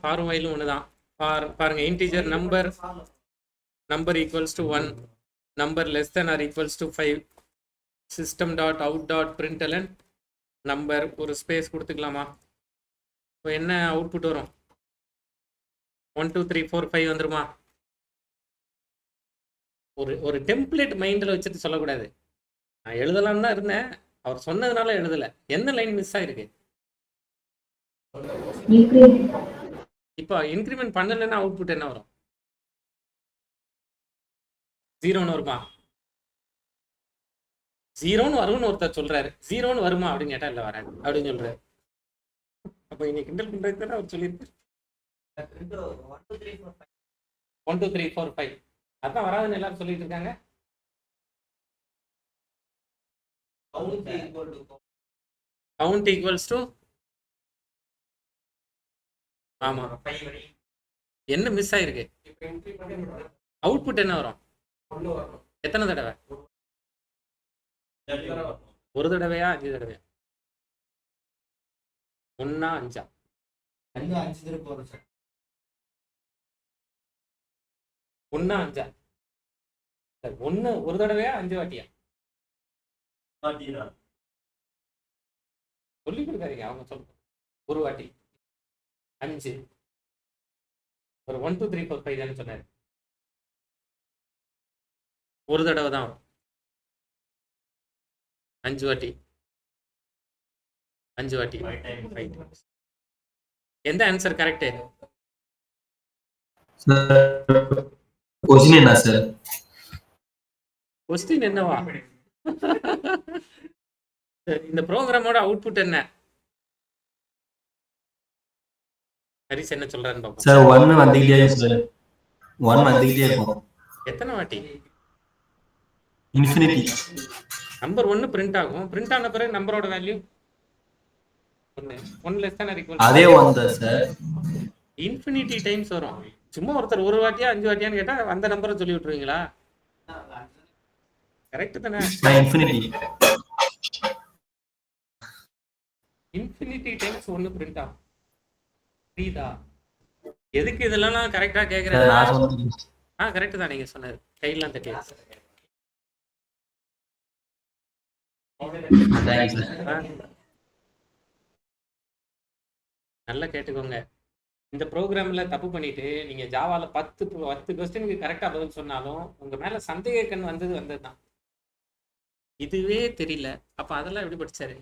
For வைலும் ஒன்று தான். பாருங்க, integer number equals to 1, number less than or equals to 5, system dot out dot println number ஒரு space கொடுத்துக்கலாமா? இப்போ என்ன அவுட்புட் வரும்? 1 2 3 4 5 வந்துருமா? ஒரு டெம்ப்ளேட் மைண்டில் வச்சுட்டு சொல்லக்கூடாது. நான் எழுதலாம்னு தான் இருந்தேன், அவர் சொன்னதுனால எழுதலை. எந்த லைன் மிஸ் ஆயிருக்கு? இப்போ இன்க்ரிமெண்ட் பண்ணலைன்னா அவுட்புட் என்ன வரும்? 0ன்னு வருமா? 0ன்னு வரும்னு ஒருத்தர் சொல்றாரு. 0ன்னு வருமா அப்படின்னு கேட்டா இல்லை வராது அப்படின்னு சொல்றாரு. அப்போ இன்னைக்கு கிண்டல் பண்றது தானே அவர் சொல்லியிருப்பாரு. 1 2 3 4 5 அதான் வராதுன்னு எல்லாரும் சொல்லிட்டு இருக்காங்க. கவுண்ட் ஈக்குவல்ஸ் டு ஆமா. என்ன மிஸ் ஆயிருக்கு? அவுட்புட் என்ன வரும்? எத்தனை தடவை? ஒரு தடவையா 5 தடவையா? 1 5 1 5 1 ஒரு தடவையா 5 வாட்டியா? சொல்லி கொடுக்காதீங்க, அவங்க சொல்லுங்க. ஒரு வாட்டி 5 ஒரு 1 2 3 4 5 தானே சொன்னாரு. ஒரு தடவை தான் வரும். 5 வாட்டி 5 வாட்டி 5 times. எந்த ஆன்சர் கரெக்ட்? क्वेश्चन என்ன சார்? क्वेश्चन என்னவா? இந்த ப்ரோக்ராமோட அவுட்புட் என்ன? ஹரிஸ் என்ன சொல்றாருன்னு பாப்போம். சார் 1 வந்துட்டே இருக்கு சார். 1 வந்துட்டே இருக்கும். எத்தனை வாட்டி? இன்ஃபினிட்டி. நம்பர் 1 பிரிண்ட் ஆகும். பிரிண்ட் ஆன பிறகு நம்பரோட value 1 less than or equal அதே 1 தான் சார். இன்ஃபினிட்டி டைம்ஸ் வரும். சும்மா ஒருத்தர் ஒரு வாட்டியா 5 வாட்டியான்னு கேட்டா அந்த நம்பரை சொல்லி விட்டுருவீங்களா? கரெக்ட் தானே? இன்ஃபினிட்டி டைம்ஸ் 1 பிரிண்ட் ஆகும். புரியுதா? எதுக்கு இதெல்லாம் நான் கரெக்டா கேக்குறேன்? கரெக்ட் தான் நீங்க சொன்னது. கையெல்லாம் தட்டி நல்லா கேட்டுக்கோங்க. இந்த ப்ரோக்ராம்ல தப்பு பண்ணிட்டு நீங்க ஜாவால 10 கொஸ்டினுக்கு கரெக்டா பதில் சொன்னாலும் உங்க மேல சந்தேக கண் வந்ததுதான். இதுவே தெரியல, அப்ப அதெல்லாம் எப்படி படிச்சாரு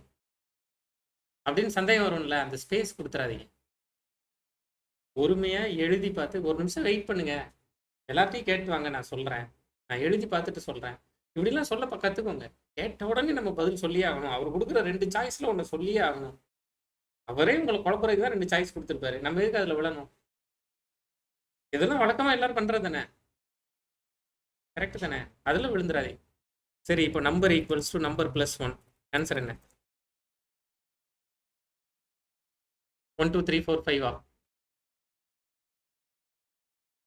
அப்படின்னு சந்தேகம் வரும்ல. அந்த ஸ்பேஸ் கொடுத்துறாதீங்க. பொறுமையா எழுதி பார்த்து ஒரு நிமிஷம் வெயிட் பண்ணுங்க. எல்லாத்தையும் கேட்டு வாங்க, நான் சொல்றேன். நான் எழுதி பார்த்துட்டு சொல்றேன். இப்படிலாம் சொல்ல கத்துக்கோங்க. கேட்ட உடனே நம்ம பதில் சொல்லியே ஆகணும். அவர் கொடுக்குற 2 சாய்ஸ்ல ஒன்று சொல்லியே ஆகணும். அவரே உங்களை குழப்பறதுக்கு தான் 2 சாய்ஸ் கொடுத்துருப்பாரு. நம்ம எதுக்கு அதுல விழணும்? இதெல்லாம் வழக்கமா எல்லாரும் பண்றது தானே? கரெக்ட் தானே? அதுல விழுந்துடாதே. சரி, இப்போ number equals to number plus 1. Answer என்ன? 1 2 3 4 5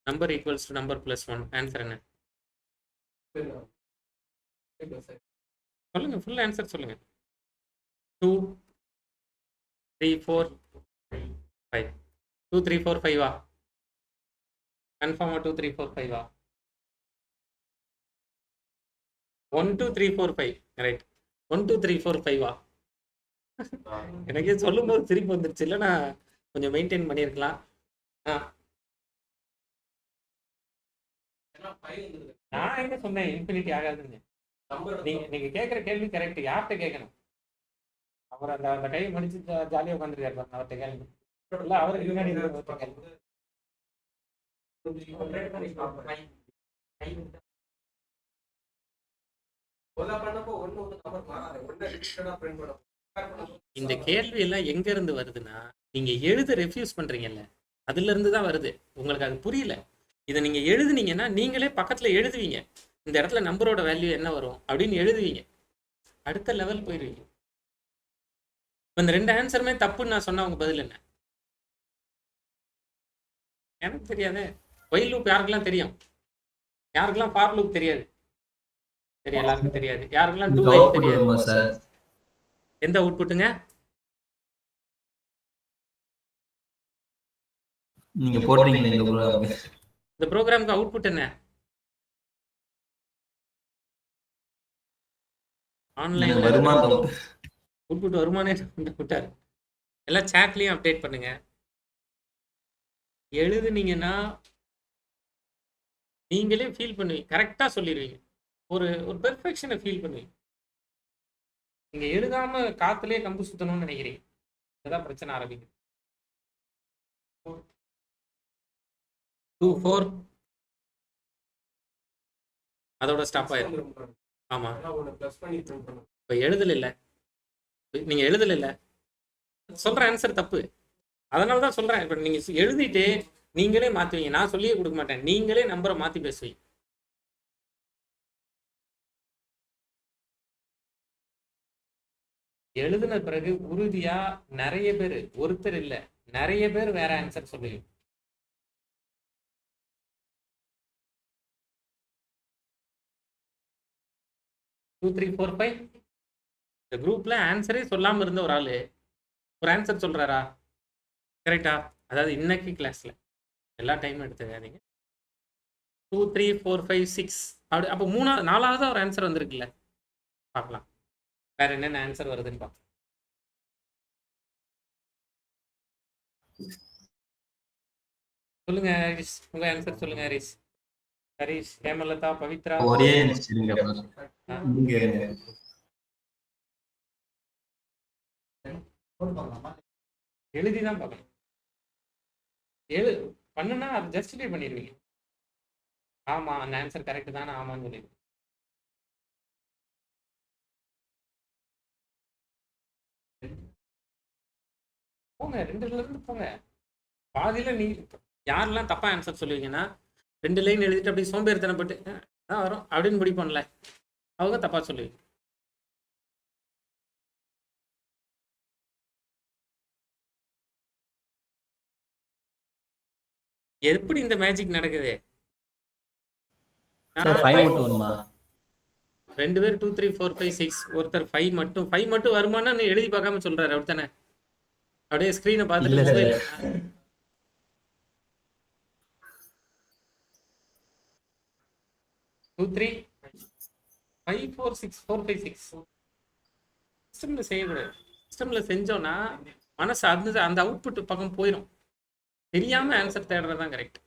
number equals to number plus 1. Answer என்ன? சொல்லுங்க, ஃபுல் ஆன்சர் சொல்லுங்க. 2 3 4 5 2 3 4 5 கன்ஃபார்மா? 2 3 4 5 1 2 3 4 5 ரைட். 1 2 3 4 5 எனக்கே சொல்லும் போது திருப்பி வந்துருச்சு. இல்லைன்னா கொஞ்சம் மெயின்டைன் பண்ணியிருக்கலாம். நான் எங்க சொன்னேன் இன்ஃபினிட்டி ஆகாதுன்னு? நீங்க கேட்குற கேள்வி கரெக்ட். யார்கிட்ட கேட்கணும்? அவர் அந்த கையை மடிச்சு ஜாலியாக உட்காந்துருக்காரு. அவர்கிட்ட கேள்வி இல்லை, அவருக்கு முன்னாடி இந்த கேள்வி எல்லாம் எங்க இருந்து வருதுன்னா, நீங்க எழுத ரெஃப்யூஸ் பண்றீங்கல்ல, அதுல இருந்து தான் வருது. உங்களுக்கு அது புரியல. இதை நீங்க எழுதுனீங்கன்னா நீங்களே பக்கத்துல எழுதுவீங்க. இந்த இடத்துல நம்பரோட வேல்யூ என்ன வரும் அப்படின்னு எழுதுவீங்க. அடுத்த லெவல் போயிருவீங்க. இந்த 2 ஆன்சருமே தப்புன்னு நான் சொன்னா உங்க பதில் என்ன? எனக்கு தெரியாது. ஒயில் லூப் யாருக்கெல்லாம் தெரியும்? யாருக்கெல்லாம் ஃபார் லூப் தெரியாது? சரி, எல்லாருக்கும் தெரியாது. யாருக்கெல்லாம் டூ வைல் தெரியாது? எந்த அவுட்புட்டுங்க? நீங்க போடுறீங்களே இந்த ப்ரோக்ராம். இந்த ப்ரோக்ராமுக்கு அவுட்புட் என்ன? எனக்கு ஆன்லைன்ல வருமா டவுட். அவுட்புட் வருமானே விட்டாரு. எல்லாம் சேட்லயும் அப்டேட் பண்ணுங்க. எழுதுனீங்கன்னா நீங்களே ஃபீல் பண்ணுவீங்க. கரெக்டா சொல்லிடுவீங்க. ஒரு ஒரு பெர்ஃபெக்ஷனை ஃபீல் பண்ணுவீங்க. நீங்க எழுதாம காத்துலயே கம்பு சுத்தணும்னு நினைக்கிறீங்க. இதுதான் பிரச்சனை ஆரம்பிக்குது. 2 4 அதோட ஸ்டாப் ஆயிரும். ஆமா, இப்ப எழுதல. நீங்க எழுதல சொல்ற ஆன்சர் தப்பு. அதனால தான் சொல்றேன். இப்ப நீங்க எழுதிட்டு நீங்களே மாத்துவீங்க. நான் சொல்லியே கொடுக்க மாட்டேன். நீங்களே நம்பரை மாத்தி பேசுவீங்க. எழுதின பிறகு உறுதியா நிறைய பேர், ஒருத்தர் இல்ல நிறைய பேர் வேற ஆன்சர் சொல்லுவீங்க. டூ த்ரீ ஃபோர் ஃபைவ் இந்த குரூப்ல ஆன்சரே சொல்லாம இருந்த ஒரு ஆளு ஒரு ஆன்சர் சொல்றாரா? கரெக்டா? அதாவது இன்னைக்கு கிளாஸ்ல எல்லா டைமும் எடுத்துக்காதீங்க. 2 3 4 5 6 அப்படி அப்போ நாலாவது ஒரு ஆன்சர் வந்திருக்குல்ல, பார்க்கலாம் வேற என்னென்ன ஆன்சர் வருதுன்னு பார்க்கலாம். சொல்லுங்க ஹரிஷ், உங்க ஆன்சர் சொல்லுங்க ஹரிஷ். ஹரிஷ், ஹேமலதா, பவித்ரா. ஒரே நிமிஷம் இருங்க bro. இங்க இருங்க. எழுதிதான் பார்க்கணும். பண்ணுனா அது ஜஸ்டிஃபை பண்ணிடுவீங்க. ஆமா அந்த ஆன்சர் கரெக்ட் தானே, ஆமான்னு சொல்லிடுவீங்க. போங்க, ரெண்டுல இருந்து போங்க. பாதியில நீ யாரெல்லாம் தப்பா ஆன்சர் சொல்லுவீங்கன்னா 2 லைன் எழுதிட்டு அப்படியே சோம்பேறித்தனப்பட்டு தான் வரும் அப்படின்னு முடிப்போம்ல, அவங்க தப்பா சொல்லுவீங்க. எப்படி இந்த மேஜிக் நடக்குது? சார் 5 மட்டும் வருமா? 2 பேர் 2 3 4 5 6 ஒருத்தர் 5 மட்டும் வருமானு எழுதி பார்க்காம சொல்றாரு. அப்படித்தானே? அப்படியே ஸ்கிரீனை பார்த்துட்டு இல்ல மொபைல் சார். 2 3 5 4 6 4 5 6 சிஸ்டம்ல செய்யக்கூடாது. சிஸ்டம்ல செஞ்சோம்னா மனசு அந்த அவுட்புட் பக்கம் போயிடும். தெரியாம ஆன்சர் தேடுறதுதான் கரெக்ட்.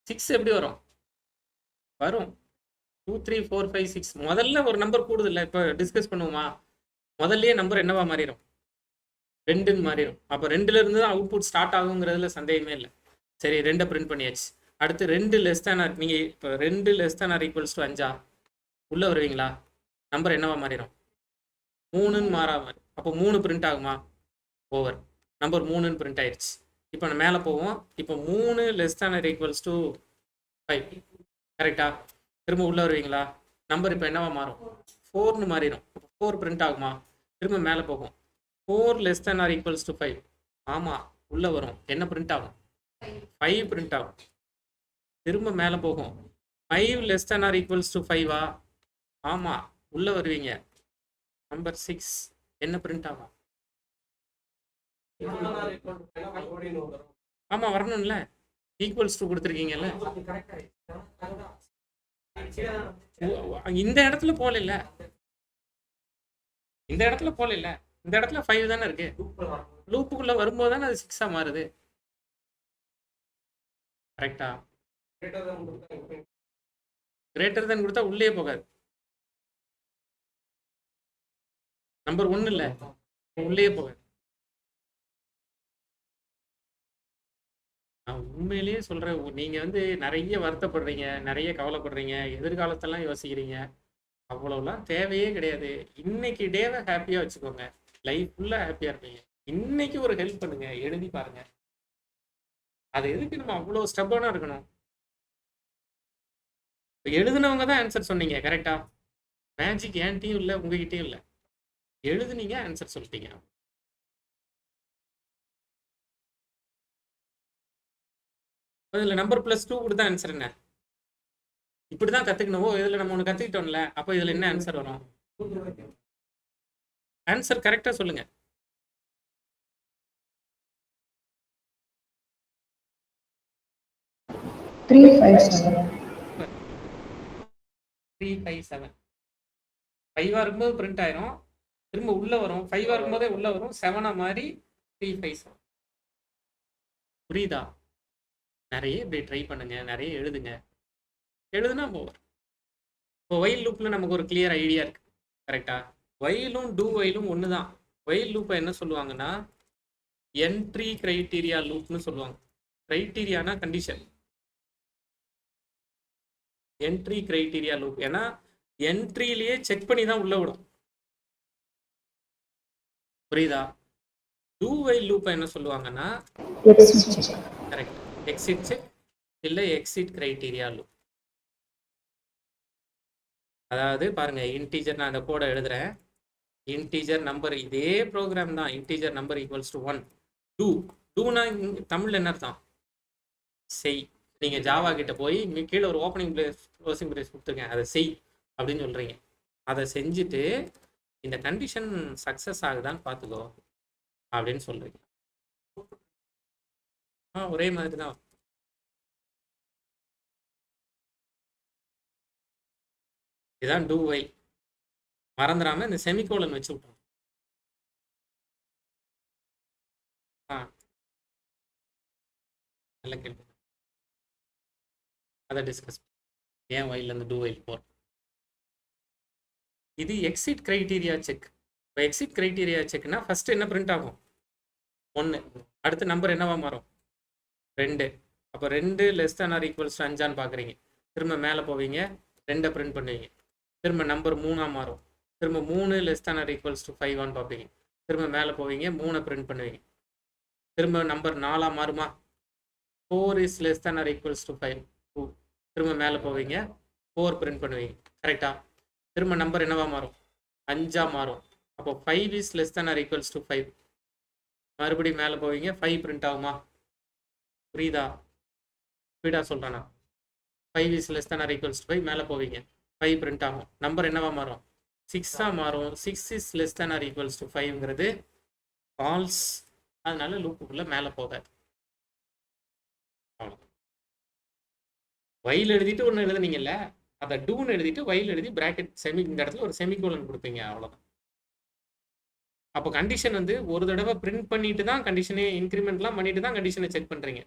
6 எப்படி வரும்? 2 3 4 5 6 முதல்ல ஒரு நம்பர் கூடுது இல்லை. இப்போ டிஸ்கஸ் பண்ணுவோமா? முதல்லயே நம்பர் என்னவா மாறிடும்? 2ன்னு மாறிடும். அப்போ 2ல இருந்து தான் அவுட்புட் ஸ்டார்ட் ஆகுங்கிறதுல சந்தேகமே இல்லை. சரி, 2 பிரிண்ட் பண்ணியாச்சு. அடுத்து 2 லெஸ் தேன் ஆர், நீங்க இப்போ 2 less than or equals to 5 உள்ள வருவீங்களா? நம்பர் என்னவா மாறிடும்? 3ன்னு மாறாம. அப்போ 3 பிரிண்ட் ஆகுமா? ஓவர். நம்பர் 3ன்னு பிரிண்ட் ஆயிடுச்சு. இப்போ நான் மேலே போவோம். இப்போ 3 less than or equals to 5 கரெக்டா? திரும்ப உள்ள வருவீங்களா? நம்பர் இப்போ என்னவா மாறும்? 4ன்னு மாறிடும். 4 பிரிண்ட் ஆகுமா? திரும்ப மேலே போகும். 4 less than or equals to 5 ஆமா உள்ள வரும். என்ன பிரிண்ட் ஆகும்? 5 பிரிண்ட் ஆகும். திரும்ப மேலே போகும். 5 less than or equals to 5 ஆமா உள்ள வருவீங்க. நம்பர் 6 என்ன பிரிண்ட் ஆகும்? ஆமா வரணும்ல, ஈக்குவல்ஸ் டு கொடுத்துருக்கீங்கல்ல. இந்த இடத்துல போல இல்ல, இந்த இடத்துல 5 தானே இருக்கு. லூப்புக்குள்ள வரும்போது தானே அது 6 மாறுது. கரெக்டா? கிரேட்டர் தென் கொடுத்தா உள்ளே போகாது. நம்பர் 1 இல்ல, உள்ளே போகாது. நான் உண்மையிலேயே சொல்றேன், நீங்க நிறைய வருத்தப்படுறீங்க, நிறைய கவலைப்படுறீங்க, எதிர்காலத்தெல்லாம் யோசிக்கிறீங்க. அவ்வளவுலாம் தேவையே கிடையாது. இன்னைக்கு டேவை ஹாப்பியா வச்சுக்கோங்க. லைஃப் ஃபுல்லா ஹாப்பியா இருப்பீங்க. இன்னைக்கு ஒரு ஹெல்ப் பண்ணுங்க, எழுதி பாருங்க. அது எதுக்கு நம்ம அவ்வளவு ஸ்டப்பானா இருக்கணும்? எழுதுனவங்க தான் ஆன்சர் சொன்னீங்க கரெக்டா? மேஜிக் என்கிட்டயும் இல்லை, உங்ககிட்டயும் இல்லை. எழுதுனீங்க, ஆன்சர் சொல்லிட்டீங்க. இதுல நம்பர் +2 கொடுத்தா ஆன்சர் என்ன? இப்படிதான் கத்துக்கணும். இதுல நம்ம ஒண்ணு கத்துக்கிட்டோம்ல, அப்போ இதுல என்ன ஆன்சர் வரும்? ஆன்சர் கரெக்டா சொல்லுங்க. 357. 357 5 இருக்கும்போது பிரிண்ட் ஆயிரும், திரும்ப உள்ள வரும், 5 இருக்கும்போதே உள்ள வரும், 7 மாதிரி 357. புரியுதா? நிறைய இப்படி ட்ரை பண்ணுங்க, நிறைய எழுதுங்க. எழுதுனா போவர். இப்போ ஒயில் லூப்ல நமக்கு ஒரு கிளியர் ஐடியா இருக்கு, கரெக்டா? ஒயிலும் டூ ஒயிலும் ஒன்று தான். ஒயில் லூப்பை என்ன சொல்லுவாங்கன்னா என்ட்ரி கிரைட்டீரியா லூப்னு சொல்லுவாங்க. கிரைட்டீரியானா கண்டிஷன், என்ட்ரி கிரைட்டீரியா லூப். ஏன்னா என்ட்ரியிலேயே செக் பண்ணி தான் உள்ள விடும். புரியுதா? டூ ஒயில் லூப்பை என்ன சொல்லுவாங்கன்னா Exit check. Correct, exit check இல்லை எக்ஸிட் கிரைட்டீரியா லூப். அதாவது பாருங்க, இன்டீஜர், நான் அந்த கோடை எழுதுறேன். இன்டீஜர் நம்பர், இதே ப்ரோக்ராம் தான். Integer number equals to 1. Do டூனா தமிழ் என்ன அர்த்தம்? செய். நீங்க ஜாவா கிட்ட போய் கீழே ஒரு ஓப்பனிங் பிரேஸ் க்ளோசிங் பிரேஸ் கொடுத்துருக்கேன், அதை செய் அப்படின்னு சொல்றீங்க. அதை செஞ்சுட்டு இந்த கண்டிஷன் சக்சஸ் ஆகுதான்னு பார்த்துக்கோ அப்படின்னு சொல்றீங்க. ஒரே மாதிரி தான். இதுதான் டூ ஒயில். மறந்துடாம இந்த செமிகோலன் வச்சு விட்டோம். நல்ல கேள்வி, அதை டிஸ்கஸ் ஏன் ஒயில்ல இருந்து டூ ஒயில் போறோம். இது எக்ஸிட் கிரைட்டீரியா செக். இப்போ எக்ஸிட் கிரைட்டீரியா செக்னா ஃபர்ஸ்ட் என்ன பிரிண்ட் ஆகும்? 1. அடுத்த நம்பர் என்னவா மாறும்? 2. அப்போ 2 less than or equals to 5 பார்க்குறீங்க. திரும்ப மேலே போவீங்க, 2 பிரிண்ட் பண்ணுவீங்க. திரும்ப நம்பர் 3 மாறும். திரும்ப 3 less than or equals to 5 பார்ப்பீங்க. திரும்ப மேலே போவீங்க, 3 பிரிண்ட் பண்ணுவீங்க. திரும்ப நம்பர் 4 மாறுமா? 4 is less than or equals to 5 2. திரும்ப மேலே போவீங்க, 4 பிரிண்ட் பண்ணுவீங்க. கரெக்டா? திரும்ப நம்பர் என்னவா மாறும்? 5 மாறும். அப்போ 5 is less than or equals to 5. மறுபடியும் மேலே போவீங்க, 5 பிரிண்ட் ஆகுமா? புரியுதா? ஸ்பீடாக சொல்கிறேன்னா, 5 is less than or equals to 5, மேலே போவீங்க, 5 பிரிண்ட் ஆகும். நம்பர் என்னவா மாறும்? 6 மாறும். 6 is less than or equals to 5ங்கிறது ஃபால்ஸ். அதனால லூப்புக்குள்ளே மேலே போகாது. அவ்வளோ. வயல் எழுதிட்டு ஒன்று எழுதுனீங்கல்ல, அதை டூன்னு எழுதிட்டு வயல் எழுதி பிராக்கெட் செமி, இந்த இடத்துல ஒரு செமிகோலன் கொடுப்பீங்க, அவ்வளோதான். அப்போ கண்டிஷன் வந்து ஒரு தடவை பிரிண்ட் பண்ணிட்டு தான் கண்டிஷனே, இன்க்ரிமெண்ட்லாம் பண்ணிட்டு தான் கண்டிஷனை செக் பண்ணுறீங்க.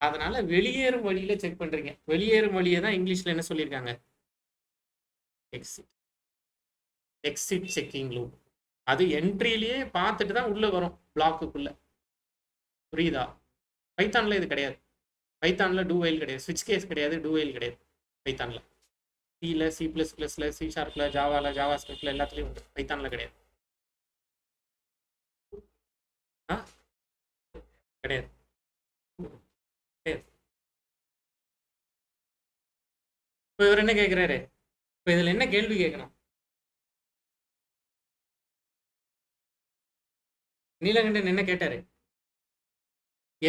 அதனால வெளியேறும் வழியில செக் பண்றீங்க. வெளியேறும் வழியை தான் இங்கிலீஷ்ல என்ன சொல்லியிருக்காங்க? எக்ஸிட். Exit checking loop. அது என்ட்ரியிலேயே பார்த்துட்டு தான் உள்ள வரும் பிளாக்குக்குள்ள. புரியுதா? பைத்தான்ல இது கிடையாது. பைத்தான்ல டூ ஒயில் கிடையாது, ஸ்விட்ச் கேஸ் கிடையாது, டூ ஒயில் கிடையாது பைத்தான்ல. சில, C++ல, C ஷார்ப்ல, ஜாவால, ஜாவா ஸ்கிரிப்ட்ல எல்லாத்துலயும் உண்டு. பைத்தான்ல கிடையாது. கிடையாது. இப்போ இவர் என்ன கேட்கிறாரு? இப்போ இதுல என்ன கேள்வி கேட்கணும்? நீலகண்டன் என்ன கேட்டாரு?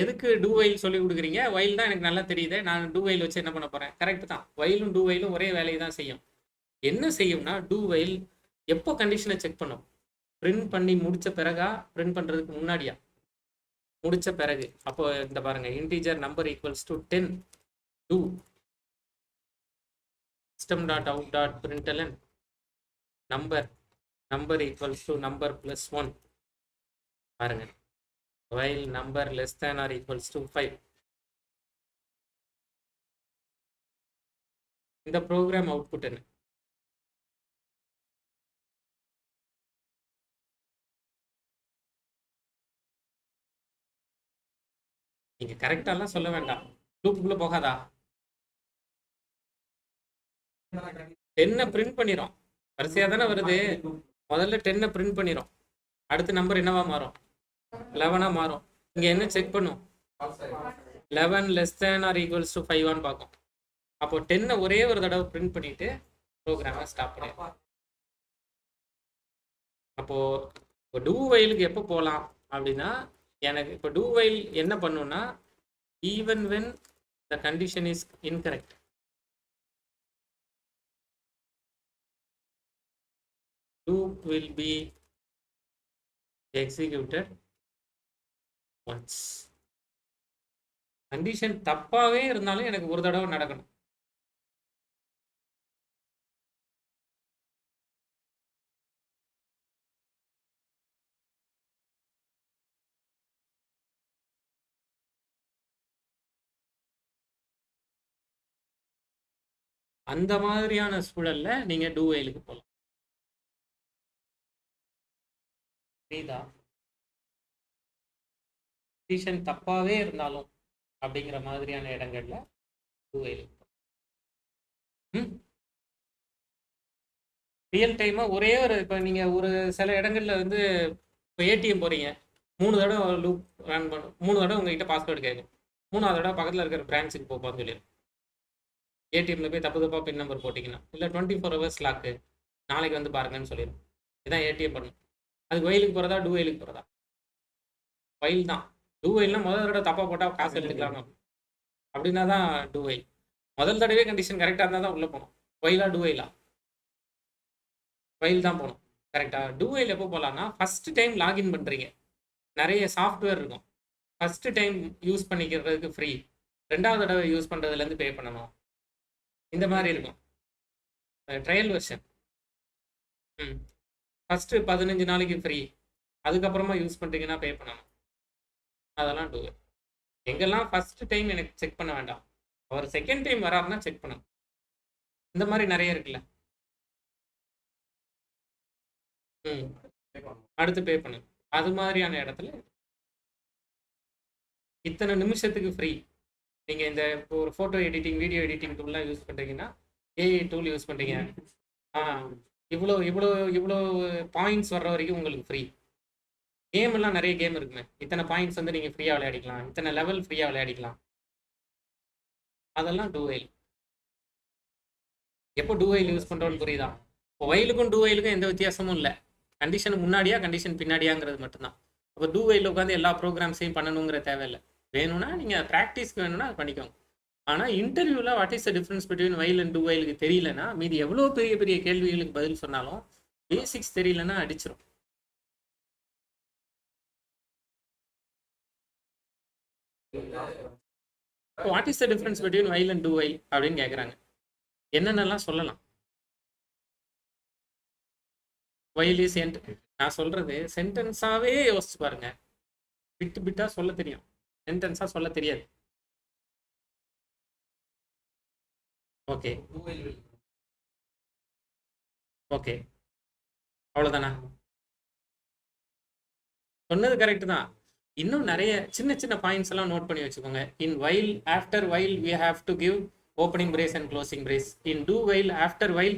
எதுக்கு டூ ஒயில் சொல்லி கொடுக்குறீங்க? ஒயில் தான் எனக்கு நல்லா தெரியுது, நான் டூ ஒயில் வச்சு என்ன பண்ண போறேன்? கரெக்ட் தான், ஒயிலும் டூ ஒயிலும் ஒரே வேலையை தான் செய்யும். என்ன செய்யும்னா, டூ ஒயில் எப்போ கண்டிஷனை செக் பண்ணும்? பிரிண்ட் பண்ணி முடிச்ச பிறகா, பிரிண்ட் பண்றதுக்கு முன்னாடியா? முடிச்ச பிறகு. அப்போ இந்த பாருங்க, integer number equals to 10 do system dot out dot println number equals to number plus 1. பாருங்க, while number less than or equals to 5. இந்த ப்ரோக்ராம் அவுட்புட் என்ன? நீங்க கரெக்டாலாம் சொல்ல வேண்டாம், லூப்புக்குள்ள போகாதா? 10 பிரிண்ட் பண்ணிரும். வரிசையா தானே வருது. முதல்ல 10 பிரிண்ட் பண்ணிரும். அடுத்த நம்பர் என்னவா மாறும்? 11 மாறும். இங்க என்ன செக் பண்ணும்? 11 less than or equals to 5 பார்க்கும். அப்போ 10 ஒரே ஒரு தடவை பிரிண்ட் பண்ணிட்டு ப்ரோக்ராமை ஸ்டாப் பண்ணிடும். அப்போ டூ வைலுக்கு எப்போ போகலாம் அப்படின்னா, எனக்கு இப்போ டூ வைல் என்ன பண்ணுன்னா, even when the condition is incorrect, loop will be executed once. Condition தப்பாவே இருந்தாலும் எனக்கு ஒரு தடவை நடக்கணும். அந்த மாதிரியான சூழல்ல நீங்க டூ வயலுக்கு போகலாம். புரியுதா? கண்டிஷன் தப்பாவே இருந்தாலும் அப்படிங்கிற மாதிரியான இடங்கள்ல டூ வயலுக்கு போகலாம். ரியல் டைமா ஒரே ஒரு இப்போ நீங்க ஒரு சில இடங்கள்ல வந்து இப்போ ஏடிஎம் போறீங்க, 3 தடவை லூப் ரன் பண்ணும், 3 தடவை உங்ககிட்ட பாஸ்வேர்டு கேட்கும், 3வது தடவை பக்கத்தில் இருக்கிற பிரான்ச்சுக்கு போப்பான்னு சொல்லிடும். ஏடிஎம்ல போய் தப்பு தப்பா பின் நம்பர் போட்டிங்கன்னா, இல்லை 24 ஹவர்ஸ் லாக்கு, நாளைக்கு வந்து பாருங்கன்னு சொல்லிடும். இதான் ஏடிஎம் பண்ணும். அதுக்கு வயலுக்கு போகிறதா டூ வயலுக்கு போகிறதா? வயல் தான். டூ வயல்னா முதல் தடவை தப்பாக போட்டால் காசு எடுத்துக்கலாம் அப்படின்னா தான் டூ வயல். முதல் தடவை கண்டிஷன் கரெக்டாக இருந்தால் தான் உள்ளே போகணும். வயலா டூ வயலா? வயல் தான் போகணும். கரெக்டாக. டூ வயல் எப்போ போகலான்னா, ஃபஸ்ட்டு டைம் லாகின் பண்ணுறீங்க, நிறைய சாஃப்ட்வேர் இருக்கும், ஃபஸ்ட்டு டைம் யூஸ் பண்ணிக்கிறதுக்கு ஃப்ரீ, 2வது தடவை யூஸ் பண்ணுறதுலேருந்து பே பண்ணணும், இந்த மாதிரி இருக்கும். Trial version. ஃபஸ்ட்டு 15 நாளைக்கு ஃப்ரீ, அதுக்கப்புறமா யூஸ் பண்ணுறீங்கன்னா பே பண்ணணும். அதெல்லாம் டூ வயல். எங்கெல்லாம் ஃபஸ்ட்டு டைம் எனக்கு செக் பண்ண வேண்டாம், அவர் செகண்ட் டைம் வராருன்னா செக் பண்ணணும். இந்த மாதிரி நிறைய இருக்குல்ல. அடுத்து பே பண்ணணும். அது மாதிரியான இடத்துல இத்தனை நிமிஷத்துக்கு ஃப்ரீ. நீங்கள் இந்த ஒரு ஃபோட்டோ எடிட்டிங், வீடியோ எடிட்டிங் டூல்லாம் யூஸ் பண்ணுறீங்கன்னா, ஏஐ டூல் யூஸ் பண்ணுறீங்க, இவ்வளோ இவ்வளோ இவ்வளோ பாயிண்ட்ஸ் வர்ற வரைக்கும் உங்களுக்கு ஃப்ரீ. கேம் எல்லாம் நிறைய கேம் இருக்குமே, இத்தனை பாயிண்ட்ஸ் வந்து நீங்கள் ஃப்ரீயாக விளையாடிக்கலாம், இத்தனை லெவல் ஃப்ரீயாக விளையாடிக்கலாம். அதெல்லாம் டூ வயல். எப்போ டூ வயல் யூஸ் பண்ணுறோன்னு புரியுதா? இப்போ வயலுக்கும் டூ வயலுக்கும் எந்த வித்தியாசமும் இல்லை. கண்டிஷன் முன்னாடியா கண்டிஷன் பின்னாடியாங்கிறது மட்டும்தான். அப்போ டூ வயலில் உட்காந்து எல்லா ப்ரோக்ராம்ஸையும் பண்ணணுங்கிற தேவையில்லை. வேணும்னா நீங்கள் ப்ராக்டிஸ்க்கு வேணும்னா பண்ணிக்கோங்க. ஆனால் இன்டர்வியூவில் what is the difference between while and two வயலுக்கு தெரியலன்னா, மீதி எவ்வளோ பெரிய பெரிய கேள்விகளுக்கு பதில் சொன்னாலும் பேசிக்ஸ் தெரியலன்னா அடிச்சிடும். What is the difference between while and do while அப்படின்னு கேட்குறாங்க. என்னென்னலாம் சொல்லலாம்? வயல் இஸ் நான் சொல்றது சென்டென்ஸாவே யோசிச்சு பாருங்க. பிட்டு பிட்டா சொல்ல தெரியும், சென்டென்ஸா சொல்ல தெரியாது. ஓகே ஓகே, அவ்வளோதானா? சொன்னது கரெக்ட் தான். இன்னும் நிறைய சின்ன சின்ன பாயிண்ட்ஸ் எல்லாம் நோட் பண்ணி வச்சுக்கோங்க. இன் while, after while we have to give opening brace and closing brace. in do while, after while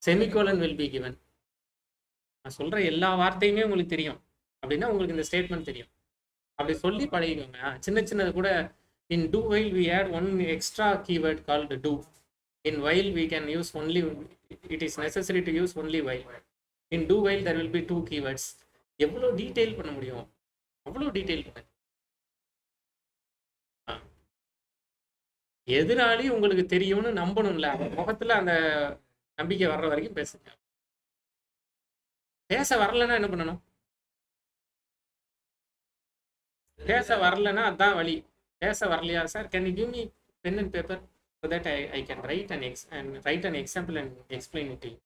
semicolon will be given. நான் சொல்ற எல்லா வார்த்தையுமே உங்களுக்கு தெரியும் அப்படின்னா உங்களுக்கு இந்த ஸ்டேட்மெண்ட் தெரியும். அப்படி சொல்லி பழகிக்கோங்க. சின்ன சின்னது கூட, in do while we add one extra keyword called do. in while we can use only, it is necessary to use only while. in do while there will be two keywords. எவ்வளோ detail பண்ண முடியும், அவ்வளோ detail பண்ண. எதிராளி உங்களுக்கு தெரியும்னு நம்பணும்ல, முகத்துல அந்த நம்பிக்கை வர்ற வரைக்கும் பேசுங்க. பேச வரலன்னா என்ன பண்ணணும்? பேச வரலன்னா அதான் வழி. பேச வரலையா sir, can you give me pen and paper so that I can write an example and explain it to you.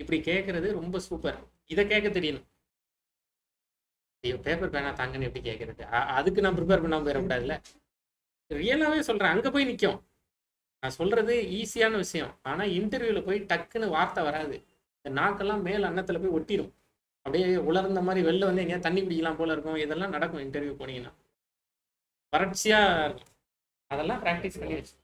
இப்படி கேட்கறது ரொம்ப சூப்பர். இதை கேட்க தெரியணும். ஐயோ பேப்பர் பேனா தாங்கன்னு எப்படி கேட்கறது? அதுக்கு நான் ப்ரிப்பேர் பண்ணாமல் போயிடக்கூடாதுல்ல. ரியலாகவே சொல்கிறேன், அங்கே போய் நிற்கும். நான் சொல்கிறது ஈஸியான விஷயம், ஆனால் இன்டர்வியூவில் போய் டக்குன்னு வார்த்தை வராது. இந்த நாக்கெல்லாம் மேல் அன்னத்தில் போய் ஒட்டிடும், அப்படியே உலர்ந்த மாதிரி வெளில வந்து எங்கேயா தண்ணி குடிக்கலாம் போல இருக்கும். இதெல்லாம் நடக்கும் இன்டர்வியூ போனீங்கன்னா, வறட்சியாக இருக்கும். அதெல்லாம் ப்ராக்டிஸ் பண்ணி வச்சு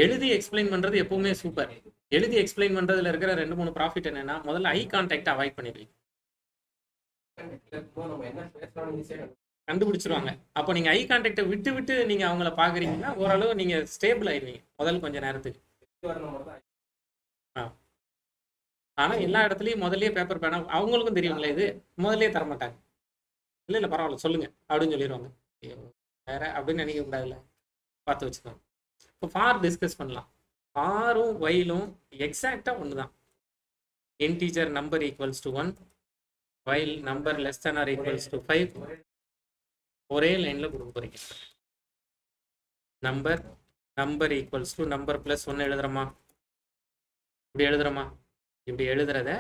எழுதி எக்ஸ்பிளைன் பண்ணுறது எப்பவுமே சூப்பர். எழுதி எக்ஸ்பிளைன் பண்ணுறதுல இருக்கிற 2-3 ப்ராஃபிட் என்னன்னா, முதல்ல ஐ கான்டாக்ட் அவாய்ட் பண்ணிடுவீங்க, கண்டுபிடிச்சிருவாங்க. அப்போ நீங்கள் ஐ கான்டாக்டை விட்டு விட்டு நீங்கள் அவங்கள பார்க்குறீங்கன்னா ஓரளவு நீங்கள் ஸ்டேபிள் ஆயிடுவீங்க முதல் கொஞ்சம் நேரத்துக்கு. ஆனால் எல்லா இடத்துலையும் முதல்ல பேப்பர் பேனா அவங்களுக்கும் தெரியுங்களா, இது முதல்ல தரமாட்டாங்க. இல்லை பரவாயில்ல சொல்லுங்க அப்படின்னு சொல்லிடுவாங்க. வேற அப்படின்னு நினைக்க கூடாதுல்ல, பார்த்து வச்சுக்கோங்க. இப்போ ஃபார் டிஸ்கஸ் பண்ணலாம். ஃபாரும் வைலும் எக்ஸாக்டாக ஒன்று தான். Integer number equals to 1, while number less than or equals to 5 ஒரே லைனில் கொடுக்க போறீங்க. Number equals to number plus 1 எழுதுறோமா? இப்படி எழுதுறத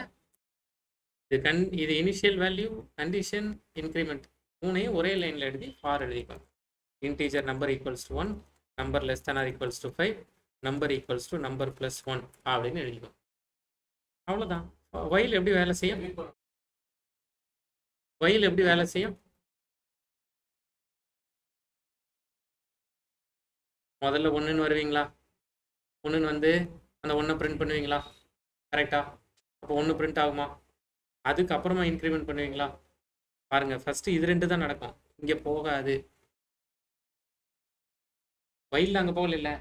இது இனிஷியல் வேல்யூ, கண்டிஷன், இன்க்ரிமெண்ட் மூணையும் ஒரே லைனில் எழுதி ஃபார் எழுதிக்கலாம். Integer number equals to 1, number less than or equals to 5, number equals to number plus 1 அப்படின்னு எழுதிக்கும். அவ்வளோதான். வைல் எப்படி வேலை செய்யும்? முதல்ல 1ன்னு வருவீங்களா? 1ன்னு வந்து அந்த 1 பிரிண்ட் பண்ணுவீங்களா? கரெக்டா? அப்போ 1 பிரிண்ட் ஆகுமா? அதுக்கப்புறமா இன்க்ரிமெண்ட் பண்ணுவீங்களா? பாருங்க, ஃபர்ஸ்ட் இது 2 தான் நடக்கும், இங்கே போகாது. வயலில் அங்கே போகல, இல்லை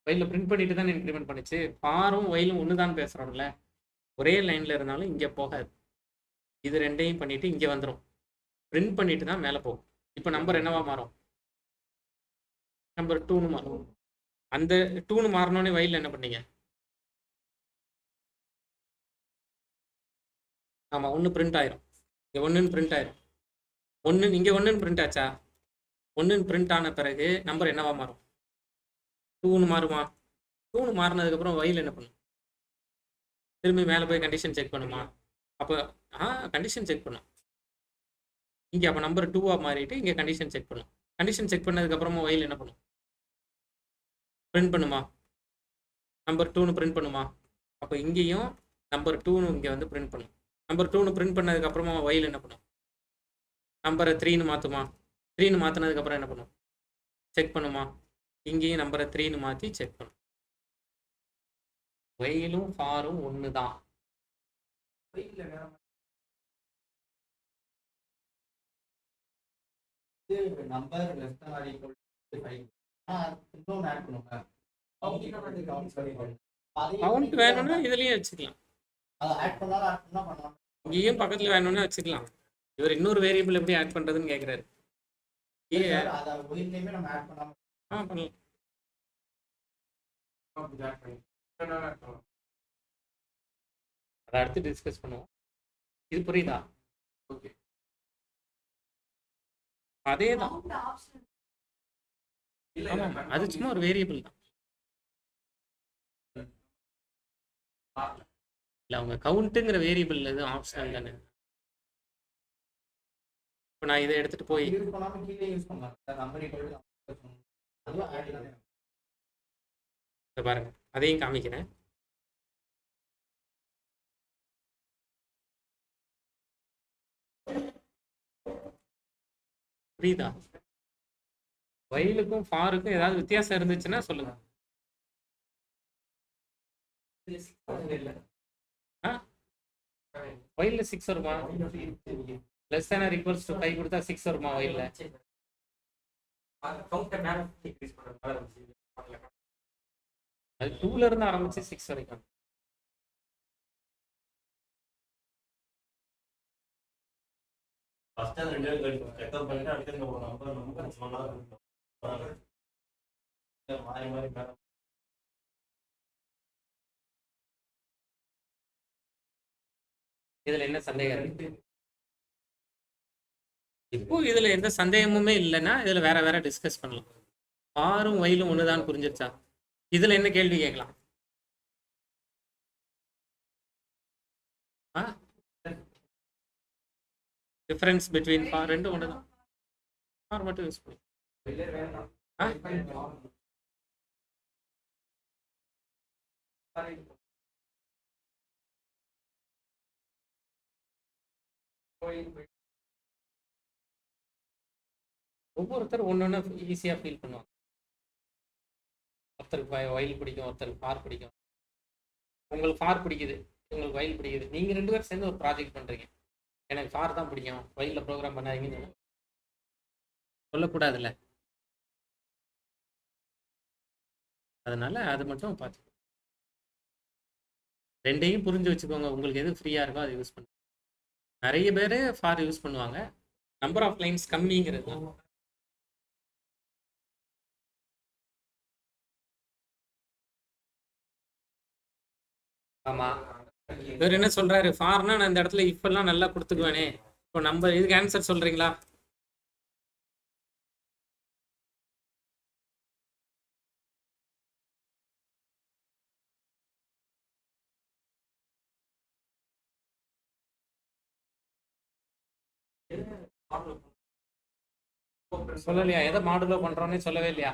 வயலில் பிரிண்ட் பண்ணிட்டு தான் இன்க்ரிமெண்ட் பண்ணுச்சு. ஃபாரும் வயலும் ஒன்று தான் பேசுகிறோம்ல, ஒரே லைனில் இருந்தாலும் இங்கே போகாது. இது 2ஐயும் பண்ணிட்டு இங்கே வந்துடும், பிரிண்ட் பண்ணிட்டு தான் மேலே போகும். இப்போ நம்பர் என்னவா மாறும்? நம்பர் 2ன்னு மாறும். அந்த 2ன்னு மாறினோடனே வயலில் என்ன பண்ணீங்க? ஆமாம், 1 பிரிண்ட் ஆயிரும். இங்கே 1ன்னு பிரிண்ட் ஆயிரும். இங்கே 1ன்னு பிரிண்ட் ஆச்சா? 1ன்னு பிரிண்ட் ஆன பிறகு நம்பர் என்னவா மாறும்? 2ன்னு மாறுமா? 2ன்னு மாறினதுக்கப்புறம் வயல் என்ன பண்ணும்? திரும்பி மேலே போய் கண்டிஷன் செக் பண்ணுமா? அப்போ கண்டிஷன் செக் பண்ணும். இங்கே அப்போ நம்பர் 2ஆக மாறிட்டு இங்கே கண்டிஷன் செக் பண்ணும். கண்டிஷன் செக் பண்ணதுக்கப்புறமா வயல் என்ன பண்ணும்? பிரிண்ட் பண்ணுமா? நம்பர் 2ன்னு பிரிண்ட் பண்ணுமா? அப்போ இங்கேயும் நம்பர் 2ன்னு இங்கே வந்து பிரிண்ட் பண்ணும். நம்பர் 2ன்னு பிரிண்ட் பண்ணதுக்கப்புறமா வயல் என்ன பண்ணும்? நம்பரை 3ன்னு மாற்றுமா? 3ன்னு மாற்றினதுக்கப்புறம் என்ன பண்ணும்? செக் பண்ணுமா? இங்கேயும் நம்பரை 3ன்னு மாற்றி செக் பண்ணும். வயலும் ஃபாரும் ஒன்று தான். Number less than or equal to 5 இன்னொன்னு ஆட் பண்ணுங்க. கவுண்ட் வேணும்னா இதுலயும் வச்சுக்கலாம். அத ஆட் பண்ணலாம். இங்கேயும் பக்கத்துல வேணும்னா வச்சுக்கலாம். இவர் இன்னொரு வேரியபிள் எப்படி ஆட் பண்றதுன்னு கேக்குறாரு. அத ஒயிட்லயே நம்ம ஆட் பண்ணலாம். பண்ணலாம். அதை அடுத்து டிஸ்கஸ் பண்ணுவோம். இது புரியுதா? ஓகே, அதே தான். அது சும்மா ஒரு வேரியபிள் தான். இல்லை, அவங்க கவுண்ட்டுங்கிற வேரியபிள் இது ஆப்ஷனல் தானே. இப்போ நான் இதை எடுத்துட்டு போய் பாருங்க, அதையும் காமிக்கிறேன். புரியுதா? வயலுக்கும் ஃபாருக்கும் ஏதாவது வித்தியாசம் இருந்துச்சுன்னா சொல்லுங்க. வயல்ல 6 வருமா? Less than or equals to 5 கொடுத்தா 6 வருமா வயல்ல? அது 2ல இருந்து ஆரம்பிச்சு 6 வரைக்கும். இதுல என்ன சந்தேகம் இருக்கு? இப்போ இதுல எந்த சந்தேகமுமே இல்லைன்னா இதுல வேற வேற டிஸ்கஸ் பண்ணலாம். ஆறும் வயலும் ஒண்ணுதான், புரிஞ்சிருச்சா? இதுல என்ன கேள்வி கேட்கலாம்? டிஃபரன்ஸ் பிட்வீன் ஃபார் ரெண்டும் ஒண்ணுதான். ஃபார் மட்டும் யூஸ் பண்ணி ஒவ்வொருத்தர் ஒன்று ஈஸியாக ஃபீல் பண்ணுவாங்க. ஒருத்தருக்கு வயல் பிடிக்கும், ஒருத்தருக்கு ஃபார் பிடிக்கும். உங்களுக்கு ஃபார் பிடிக்குது, உங்களுக்கு வயல் பிடிக்குது. நீங்கள் 2 பேரும் சேர்ந்து ஒரு ப்ராஜெக்ட் பண்ணுறீங்க. எனக்கு ஃபார் தான் பிடிக்கும், வயலில் ப்ரோக்ராம் பண்ணாதீங்கன்னு சொல்லக்கூடாதுல்ல. அதனால அது மட்டும் பார்த்து 2ஐயும் புரிஞ்சு வச்சுக்கோங்க. உங்களுக்கு எது ஃப்ரீயாக இருக்கோ அதை யூஸ் பண்ணுங்க. நிறைய பேர் ஃபார் யூஸ் பண்ணுவாங்க, நம்பர் ஆஃப் லைன்ஸ் கம்மிங்கிறது தான். ஆமாம், இவர் என்ன சொல்றாரு, ஃபார்னா நான் இந்த இடத்துல இஃப் எல்லாம் நல்லா கொடுத்துக்குவேனே. இப்போ நம்ம இதுக்கு ஆன்சர் சொல்றீங்களா? சொல்லலையா? எதை மாடுலோ பண்றோம்னே சொல்லவே இல்லையா?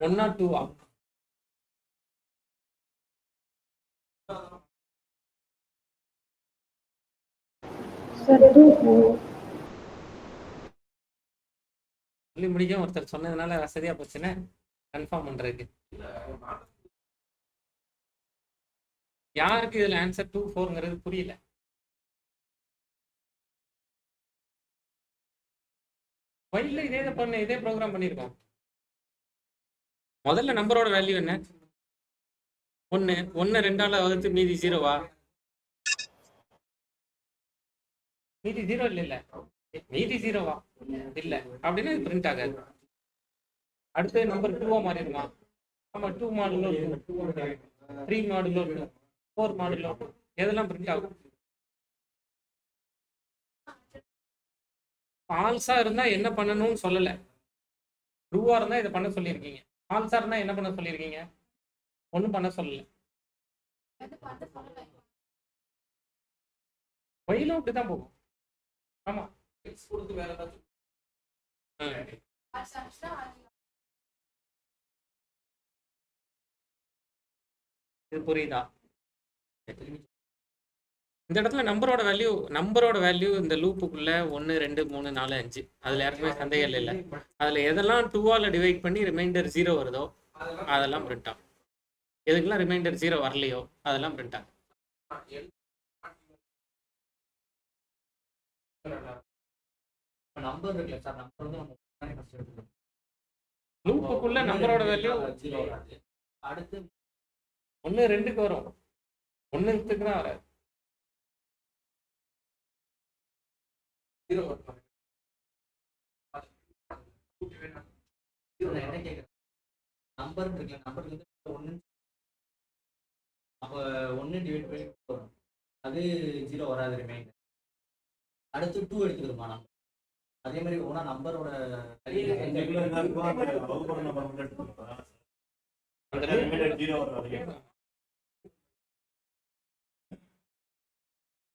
1 or 2 Sir, 2. சொல்லி முடிக்க ஒருத்தர் சொன்னதுனால வசதியா போச்சுன்னு கன்ஃபார்ம் பண்றதுக்கு. யாருக்கு இதுல ஆன்சர் 2 4ங்கிறது புரியல? வயல்ல இதே ப்ரோக்ராம் பண்ணிருக்கோம். முதல்ல நம்பரோட வேல்யூ என்ன? 1 1 2ஆல வகுத்து மீதி 0வா? மீதி 0 இல்ல மீதி 0வா? இல்ல. அப்படின்னா இது பிரிண்ட் ஆகாது. அடுத்து நம்பர் 2வா மாறிடுமா? ஆமா, 2 மாடுலோ 2, 3 மாடுலோ 2, 4 மாடுலோ 2. எதெல்லாம் பிரிண்ட் ஆகும்? ஃபால்ஸா இருந்தா என்ன பண்ணணும்னு சொல்லல. ட்ரூவா இருந்தா இதை பண்ண சொல்லியிருக்கீங்க. ஃபால்ஸா இருந்தா என்ன பண்ண சொல்லியிருக்கீங்க? ஒன்றும் பண்ண சொல்லல. வயலும் அப்படிதான் போகும். ஆமா, வேற ஏதாச்சும் இது புரியுதா? இந்த இடத்துல நம்பரோட வேல்யூ இந்த லூப்புக்குள்ள 1 2 3 4 5. அதுல யாருக்குமே சந்தேகம் இல்லை. அதுல எதெல்லாம் 2ஆல டிவைட் பண்ணி ரிமைண்டர் 0 வருதோ அதெல்லாம் பிரிண்ட் ஆகும். எதுக்கெல்லாம் ரிமைண்டர் 0 வரலையோ அதெல்லாம் பிரிண்ட் ஆகும். நம்பர் இருக்குல்ல சார், நம்பர் வந்து நம்ம ஃபர்ஸ்ட் எடுத்துக்கணும். லூப்புக்குள்ள நம்பரோட வேல்யூ அடுத்து 1 2க்கு வரும். 1க்கு தான் வராது. 0 வரும். என்ன கேட்குறேன், நம்பர் இருக்குல்ல, நம்பர்ல இருந்து 1 அப்போ 1 டிவைட் பண்ணி வரும். அது 0 வராது ரிமைண்டர். அடுத்து 2 எடுத்துக்கிறோமா நம்ம. அதே மாதிரி ஒன்னா நம்பரோட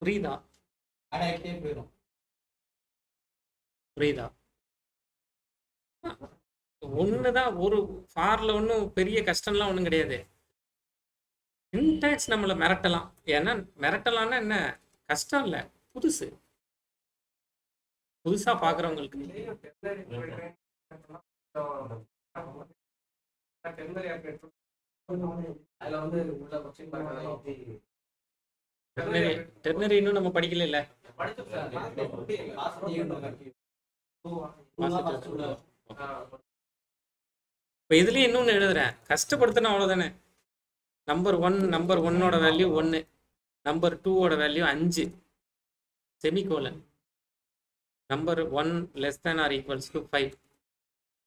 புரியுதா? புரியுதா? ஒண்ணுதான். ஒரு ஃபார்ல ஒன்றும் பெரிய கஷ்டம்லாம் ஒன்றும் கிடையாது. சின்டாக்ஸ் நம்மளை மிரட்டலாம். ஏன்னா மிரட்டலாம்னா என்ன, கஷ்டம் இல்லை, புதுசு. புதுசா பாக்குறவங்களுக்கு டெர்னரி இன்னும் நம்ம படிக்கல இல்ல. இப்ப இதுலயும் இன்னொன்னு எழுதுறேன், கஷ்டப்படுத்தினா அவ்வளவுதானே. நம்பர் 1ஓட வேல்யூ 1, நம்பர் 2ஓட value 5 semicolon. Number 1 less than or equals to 5.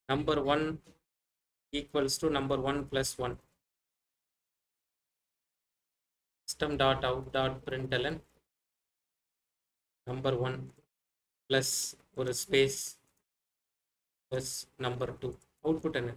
Number 1 equals to number 1 plus 1. System.out.println number 1 plus ஒரு space plus number 2. Output என்ன?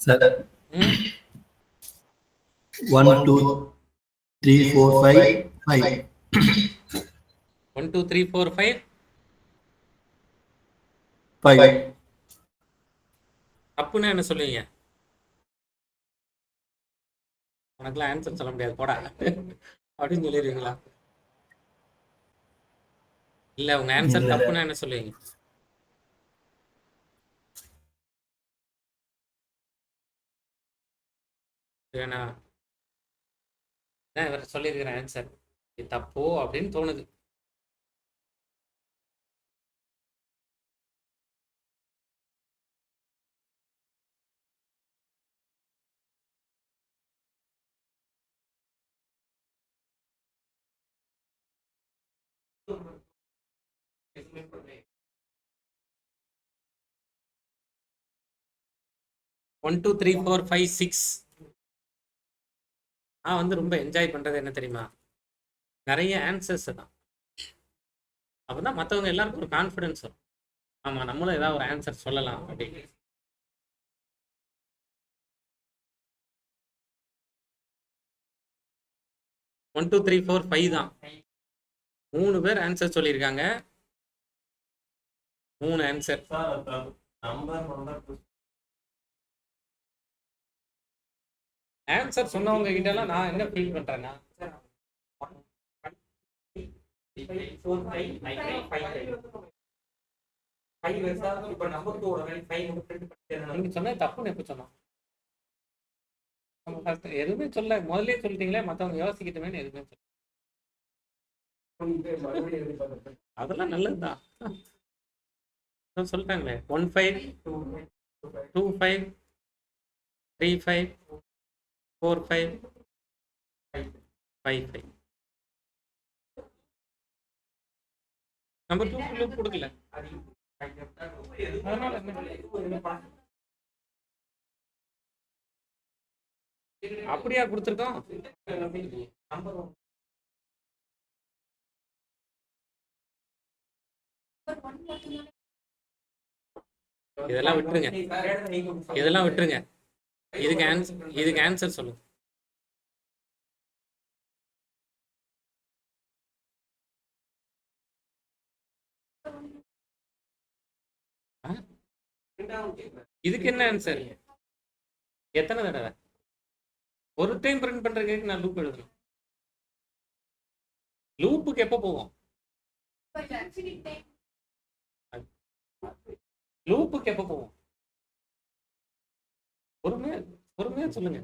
Sir, 1 2 3 4 5 5. 1 2 3 4 5 5. தப்புன்னா என்ன சொல்லுவீங்க? உனக்குலாம் ஆன்சர் சொல்ல முடியாது போடா அப்படின்னு சொல்லிடுவீங்களா? இல்ல உங்க ஆன்சர் தப்புன்னா என்ன சொல்லுவீங்க? வேணா இவர் சொல்லியிருக்கிற ஆன்சர் இது தப்போ அப்படின்னு தோணுது. 1 2 3 4 5 6. நான் வந்து ரொம்ப என்ஜாய் பண்றது என்ன தெரியுமா, நிறைய ஆன்சர்ஸ் தான். அப்பதான் மற்றவங்க எல்லாருக்கும் ஒரு கான்ஃபிடன்ஸ் வரும், ஆமா நம்மளும் ஏதாவது ஒரு ஆன்சர் சொல்லலாம் அப்படின்னு. One two three four five தான். 3 பேர் ஆன்சர் சொல்லியிருக்காங்க. 3 ஆன்சர். ஆன்சர் சொன்னவங்க கிட்ட எல்லாம் நான் என்ன ஃபீல் பண்றேன்னா, நீங்க சொன்னது தப்புன்னு எப்ப சொன்னோம்? எதுவுமே சொல்ல, முதல்ல சொல்லிட்டீங்களே மத்தவங்க யோசிக்கிட்டுமே எதுவுமே சொல்ல. அதெல்லாம் நல்லதுதான். சொல்லிட்டாங்களே 1 5 2 5 3 5 4 5 5 5. நம்பர் 2 லூப் கொடுக்கல, அதனால அப்படியா கொடுத்துருக்கோம். இதெல்லாம் விட்டுருங்க, இதெல்லாம் விட்டுருங்க. இதுக்கு ஆன்சர் சொல்லுங்க. இதுக்கு என்ன ஆன்சர்? எத்தனை தடவை? ஒரு டைம் பிரிண்ட் பண்றதுக்கு நான் லூப் எழுதணும். லூப்புக்கு எப்போ போவோம்? லூப்புக்கு எப்போ போவோம்? பொறுமையா சொல்லுங்க.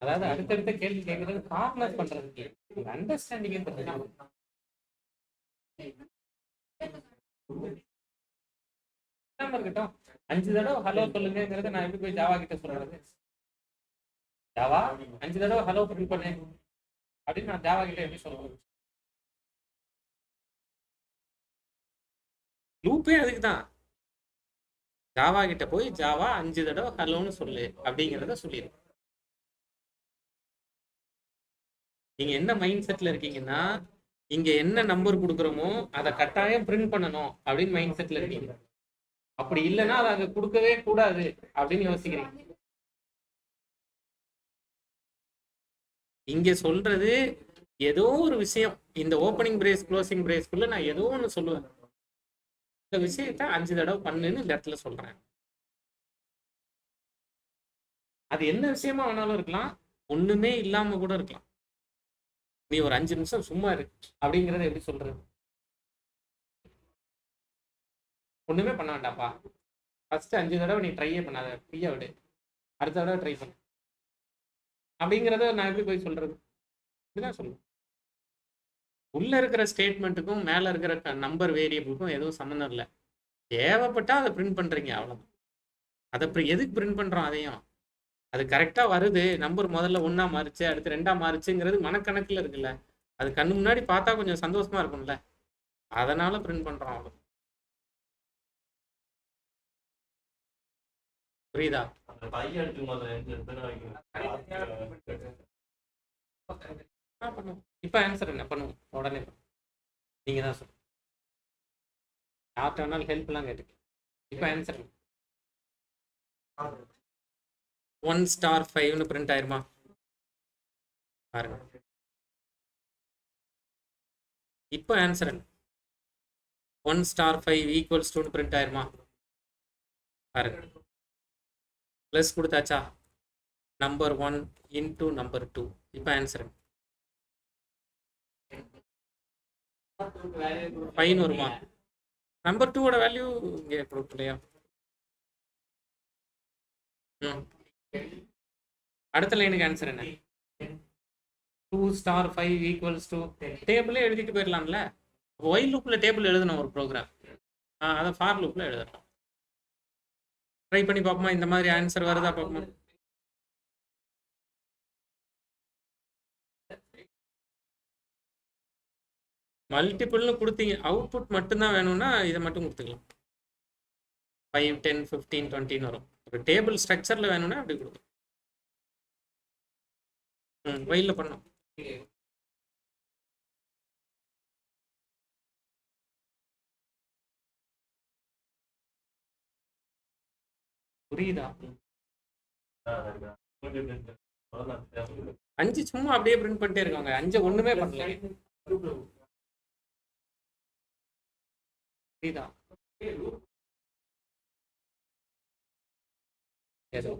அதாவது அடுத்தடுத்த கேள்வி கேட்கறது கார்னர் பண்றதுக்கு அண்டர்ஸ்டாண்டிங் இருக்கட்டும். 5 தடவை ஹலோ சொல்லுங்கிறத நான் எப்படி போய் ஜாவா கிட்ட சொல்றது? ஜாவா 5 தடவை ஹலோ பிரிண்ட் பண்ணு அப்படின்னு நான் ஜாவா கிட்ட எப்படி சொல்றது? லூப்பே அதுக்கு தான். ஜாவா கிட்ட போய் ஜாவா 5 தடவை ஹலோன்னு சொல்லு அப்படிங்கிறத சொல்லிடு. நீங்க என்ன மைண்ட் செட்ல இருக்கீங்கன்னா, இங்க என்ன நம்பர் கொடுக்குறோமோ அதை கட்டாயம் பிரிண்ட் பண்ணணும் அப்படின்னு மைண்ட் செட்ல இருக்கீங்க. அப்படி இல்லைன்னா அதை அங்க கொடுக்கவே கூடாது அப்படின்னு யோசிக்கிறீங்க. இங்க சொல்றது ஏதோ ஒரு விஷயம், இந்த ஓப்பனிங் பிரேஸ் க்ளோசிங் பிரேஸ்க்குள்ள நான் ஏதோ ஒன்று சொல்லுவேன். இந்த விஷயத்த 5 தடவை பண்ணுன்னு இந்த இடத்துல சொல்றேன். அது என்ன விஷயமா வேணாலும் இருக்கலாம், ஒண்ணுமே இல்லாம கூட இருக்கலாம். நீ ஒரு 5 நிமிஷம் சும்மா இருக்கு அப்படிங்கறத எப்படி சொல்றது? ஒண்ணுமே பண்ண வேண்டாப்பா, ஃபர்ஸ்ட் 5 தடவை நீ ட்ரையே பண்ணாத, ஃப்ரீயா விடு, அடுத்த தடவை ட்ரை பண்ணு அப்படிங்கிறத நான் எப்படி போய் சொல்றது? இப்படிதான் சொல்லுவேன். உள்ள இருக்கிற ஸ்டேட்மெண்ட்டுக்கும் மேல இருக்கிற நம்பர் வேரியபிளுக்கும் எதுவும் சம்மந்தம் இல்லை. தேவைப்பட்டா அதை பிரிண்ட் பண்றீங்க, அவ்வளவுதான். அதை எதுக்கு பிரிண்ட் பண்றோம்? அதையும் அது கரெக்டா வருது, நம்பர் முதல்ல 1ஆ மாறிச்சு, அடுத்து 2ஆ மாறிச்சுங்கிறது மனக்கணக்குல இருக்குல்ல, அது கண்ணு முன்னாடி பார்த்தா கொஞ்சம் சந்தோஷமா இருக்கும்ல, அதனால பிரிண்ட் பண்றோம், அவ்வளவு. புரியுதா? இப்ப ஆன்சர் என்ன பண்ணுவோம்? உடனே நீங்க தான் சொல்லுங்க. யார்கிட்ட வேணாலும் ஹெல்ப் எல்லாம் கேட்டுக்க. இப்ப ஆன்சர் 1 ஸ்டார் 5ன்னு பிரிண்ட் ஆயிருமா பாருங்க. இப்ப ஆன்சர் என்ன? 1 ஸ்டார் 5 ஈக்குவல்ஸ் 2 பிரிண்ட் ஆயிருமா பாருங்க. பிளஸ் கொடுத்தாச்சா? Number 1 into number 2. இப்ப ஆன்சர் 5 வருமா? நம்பர் 2ஓட வேல்யூ இங்கே கொடுக்கலையா? அடுத்த லைனுக்கு ஆன்சர் என்ன? 2 ஸ்டார் 5 ஈக்குவல்ஸ் 2. டேபிளே எழுதிட்டு போயிடலாம்ல. ஒயில் லூப்ல டேபிள் எழுதணும் ஒரு ப்ரோக்ராம், அதை ஃபார் லூப்ல எழுதணும். ட்ரை பண்ணி பார்ப்போமா? இந்த மாதிரி ஆன்சர் வருதா பார்ப்போமா? மல்டிபிள்னு கொடுத்தீங்க, அவுட்புட் மட்டும்தான் வேணும்னா இதை மட்டும் கொடுத்துக்கலாம். 5 10 15 20 வரும். ஒரு டேபிள் ஸ்ட்ரக்சர்ல வேணும்னா அப்படி கொடுக்கும். வெயில்ல பண்ணோம். புரியுதா? 5 சும்மா அப்படியே பிரிண்ட் பண்ணிட்டே இருக்காங்க. 5 ஒண்ணுமே பண்ணல. புரியுதா? ஏதோ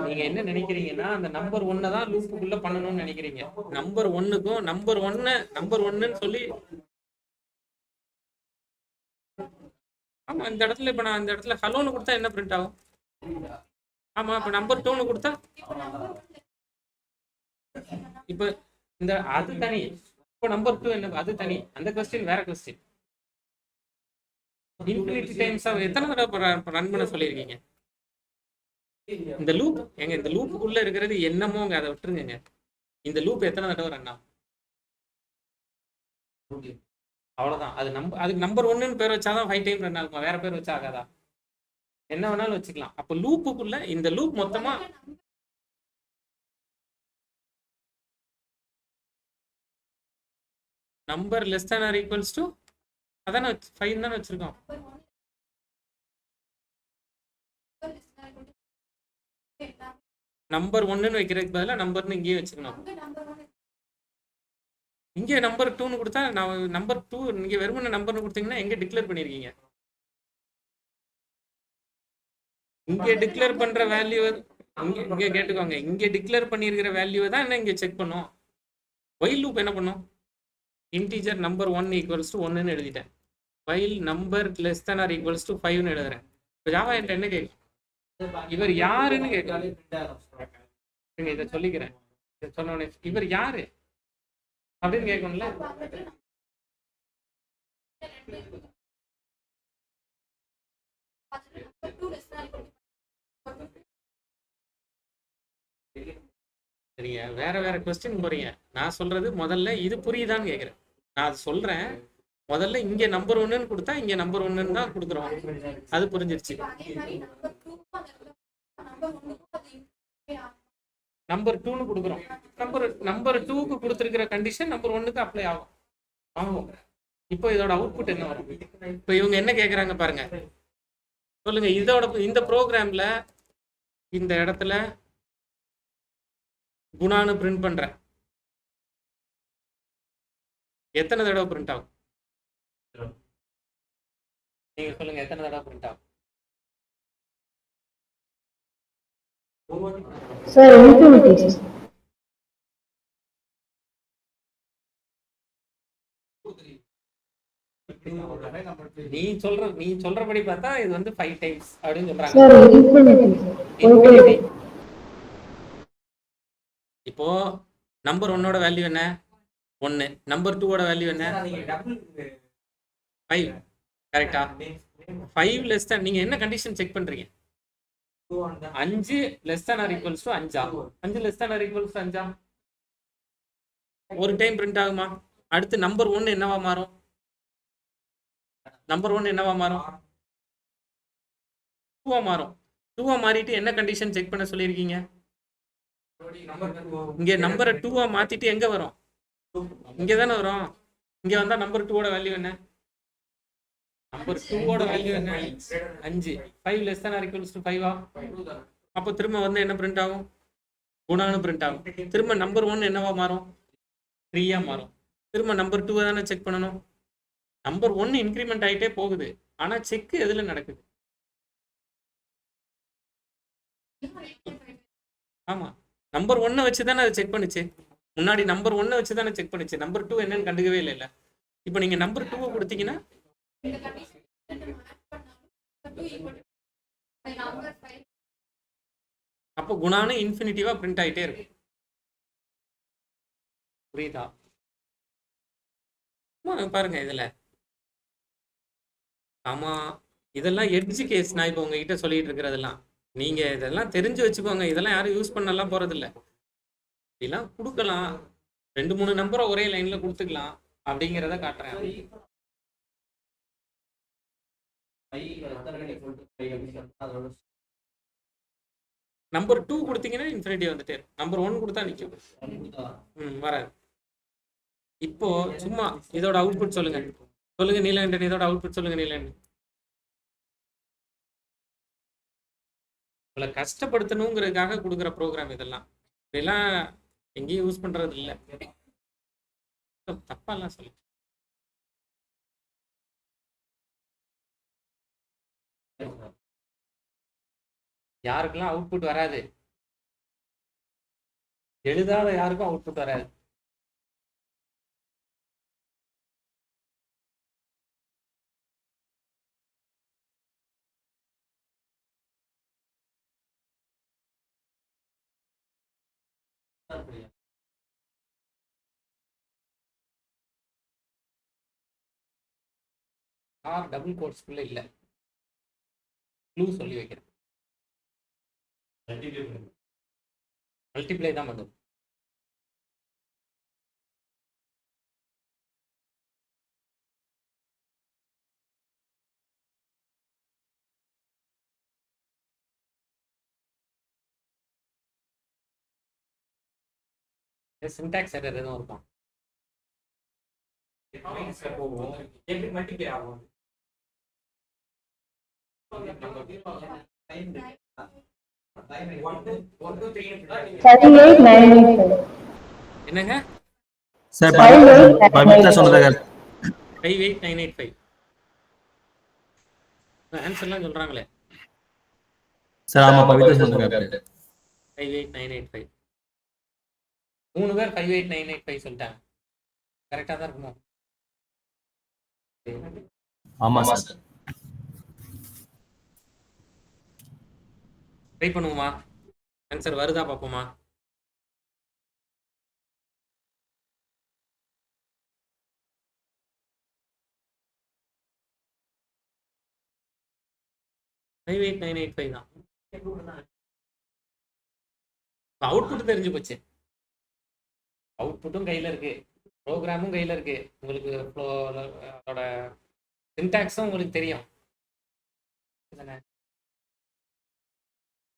நீங்க என்ன நினைக்கிறீங்கன்னா அந்த நம்பர் 1 தான் லூப்புக்குள்ள பண்ணணும்னு நினைக்கிறீங்க. நம்பர் 1க்கும் நம்பர் 1ன்னு சொல்லி ஆமா இந்த இடத்துல இப்ப நான் இந்த இடத்துல ஹலோன்னு கொடுத்தா என்ன பிரிண்ட் ஆகும்? ஆமா இப்ப நம்பர் 2ன்னு கொடுத்தா இப்ப இந்த அது தனி. இப்போ நம்பர் 2 என்ன அது தனி. அந்த கொஸ்டின் வேற கொஸ்டின். இன்ஃபினிட்டி டைம்ஸ் எத்தனை தடவை ரன் பண்ண சொல்லியிருக்கீங்க? இந்த லூப் எங்க இந்த லூப்புக்குள்ள இருக்கிறது என்னமோங்க, அதை விட்டுருங்க. இந்த லூப் எத்தனை தடவை ரன் ஆகும்? அவ்வளவுதான். அதுக்கு நம்பர் 1ன்னு பேர் வச்சாதான் 5 டைம் ரன் ஆகுமா? வேற பேர் வச்சா ஆகாதா? என்ன வேணாலும் வச்சுக்கலாம். அப்ப லூப்புக்குள்ள இந்த லூப் மொத்தமா number less than or equals to அதானே 5 தானே வச்சிருக்கோம். நம்பர் 1ன்னு வைக்கிறதுக்கு பதிலாக நம்பர்னு இங்கேயே வச்சுக்கணும். இங்கே நம்பர் 2ன்னு கொடுத்தா நான் நம்பர் 2 நீங்க வெறுமனே நம்பர்னு கொடுத்தீங்கன்னா எங்க டிக்ளேர் பண்ணிருக்கீங்க? இங்கே டிக்ளேர் பண்ற வேல்யூ இங்க கேட்டுக்கோங்க. இங்க டிக்ளேர் பண்ணியிருக்கிற வேல்யூவை தான் என்ன இங்க செக் பண்ணும். வைல் லூப் என்ன பண்ணும்? இன்டீஜர் நம்பர் 1 ஈக்குவல்ஸ் டு 1ன்னு எழுதிட்டேன். While number less than or equals to 5ன்னு எழுதுறேன். இப்போ ஜாவா என்கிட்ட என்ன கேட்கும்? இவர் யாருன்னு கேட்கலாம். இதை சொல்லிக்கிறேன். சொன்ன உடனே இவர் யாரு அப்படின்னு கேட்கணும்ல. சரிங்க, வேற வேற கொஸ்டின் போறீங்க. நான் சொல்றது முதல்ல இது புரியுதான்னு கேட்கிறேன். நான் அது சொல்றேன். முதல்ல இங்க நம்பர் 1ன்னு கொடுத்தா இங்க நம்பர் 1ன்னு தான் கொடுக்குறோம். அது புரிஞ்சிருச்சு. நம்பர் 2ன்னு கொடுக்குறோம். நம்பர் 2க்கு கொடுத்துருக்கிற கண்டிஷன் நம்பர் 1க்கு அப்ளை ஆகும். ஆகும். இப்போ இதோட அவுட்புட் என்ன வரும்? இப்போ இவங்க என்ன கேட்குறாங்க பாருங்க, சொல்லுங்க. இந்த ப்ரோக்ராம்ல இந்த இடத்துல குணான்னு பிரிண்ட் பண்றேன். எத்தனை தடவை பிரிண்ட் ஆகும்? நீங்க சொல்லுங்க, எத்தனை தடவை பிரிண்ட் ஆகும்? Sir infinity. நீ சொல்றபடி பார்த்தா இது வந்து 5 டைம்ஸ் அப்படின்னு சொல்றாங்க. Sir infinity. இப்போ நம்பர் 1ஓட வேல்யூ என்ன? 1. நம்பர் 2ஓட வேல்யூ என்ன? 5. கரெக்டா? 5 லெஸ் தேன் நீங்க என்ன கண்டிஷன் செக் பண்றீங்க? 5 less than or equals to 5 ஆகும். 5 less than or equals to 5 ஒரு டைம் பிரிண்ட் ஆகுமா? அடுத்து நம்பர் 1 என்னவா மாறும்? நம்பர் 1 என்னவா மாறும்? 2 மாறும். 2 மாறிட்டு என்ன கண்டிஷன் செக் பண்ண சொல்லியிருக்கீங்க? இங்க நம்பரை 2 மாத்திட்டு எங்க வரும்? இங்க தானே வரும். இங்க வந்தா நம்பர் 2ஓட வேல்யூ என்ன? நம்பர் 2ஓட வேல்யூ என்ன? 5. 5 less than or equals to 5 அப்போ திரும்ப வந்து என்ன பிரிண்ட் ஆகும்? குணான்னு பிரிண்ட் ஆகும். திரும்ப நம்பர் 1 என்னவா மாறும்? 3 மாறும். திரும்ப நம்பர் 2 தானே செக் பண்ணணும். நம்பர் 1 இன்க்ரிமெண்ட் ஆகிட்டே போகுது. ஆனா செக் எதுல நடக்குது? ஆமா, நம்பர் 1 வச்சு தானே அதை செக் பண்ணுச்சு. முன்னாடி நம்பர் 1 வச்சு தானே செக் பண்ணுச்சு. நம்பர் 2 என்னன்னு கண்டுக்கவே இல்லை. இப்போ நீங்க நம்பர் 2 கொடுத்தீங்கன்னா அப்போ குணானு இன்ஃபினிட்டிவா பிரிண்ட் ஆகிட்டே இருக்கும். புரியுதா? பாருங்க இதுல ஆமா இதெல்லாம் எட்ஜ் கேஸ். நான் இப்போ உங்ககிட்ட சொல்லிட்டு இருக்கிறதெல்லாம் நீங்க இதெல்லாம் தெரிஞ்சு வச்சுக்கோங்க. இதெல்லாம் யாரும் யூஸ் பண்ணலாம் போறதில்ல. இதெல்லாம் கொடுக்கலாம், 2-3 நம்பரை ஒரே லைன்ல கொடுத்துக்கலாம் அப்படிங்கிறத காட்டுறேன். நம்பர் 2 கொடுத்தீங்கன்னா இன்ஃபினிட்டி வந்துட்டே இருக்கும். நம்பர் 1 கொடுத்தா நிற்கும். வராது. இப்போ சும்மா இதோட அவுட்புட் சொல்லுங்க. சொல்லுங்க நீலகண்டன், இதோட அவுட்புட் சொல்லுங்க நீலகண்டன். உங்களை கஷ்டப்படுத்தணுங்கிறதுக்காக கொடுக்குற ப்ரோக்ராம் இதெல்லாம். இதெல்லாம் எங்கேயும் யூஸ் பண்றது இல்லை. தப்பாலாம் சொல்லு. யாருக்கெல்லாம் அவுட்புட் வராது, எழுதாத யாருக்கும் அவுட்புட் வராது. டபுள் கோட்ஸ்குள்ள இல்ல, க்ளூ சொல்லி வைக்கிறேன். மல்டிப்ளை தான் பண்ணுது. சின்டாக்ஸ் எரர் எதுவும் இருக்கும். எப்படி மல்டிப்ளை ஆகும்? என்னங்க சார் பவித்ரா சொன்னதாக 58985 ஆன்சர்லாம் சொல்றாங்களே. சார் ஆமா பவித்ரா சொன்னதாக 58985 3 பேர் 58985 சொல்லிட்டாங்க. கரெக்டா தான் இருக்குமா? ஆமா சார். ட்ரை பண்ணுவோமா? ஆன்சர் வருதா பார்ப்போமா? தான். அவுட்புட் தெரிஞ்சு போச்சு. அவுட்புட்டும் கையில இருக்கு, ப்ரோக்ராமும் கையில இருக்கு. உங்களுக்கு அதோட சின்டாக்ஸும் உங்களுக்கு தெரியும்.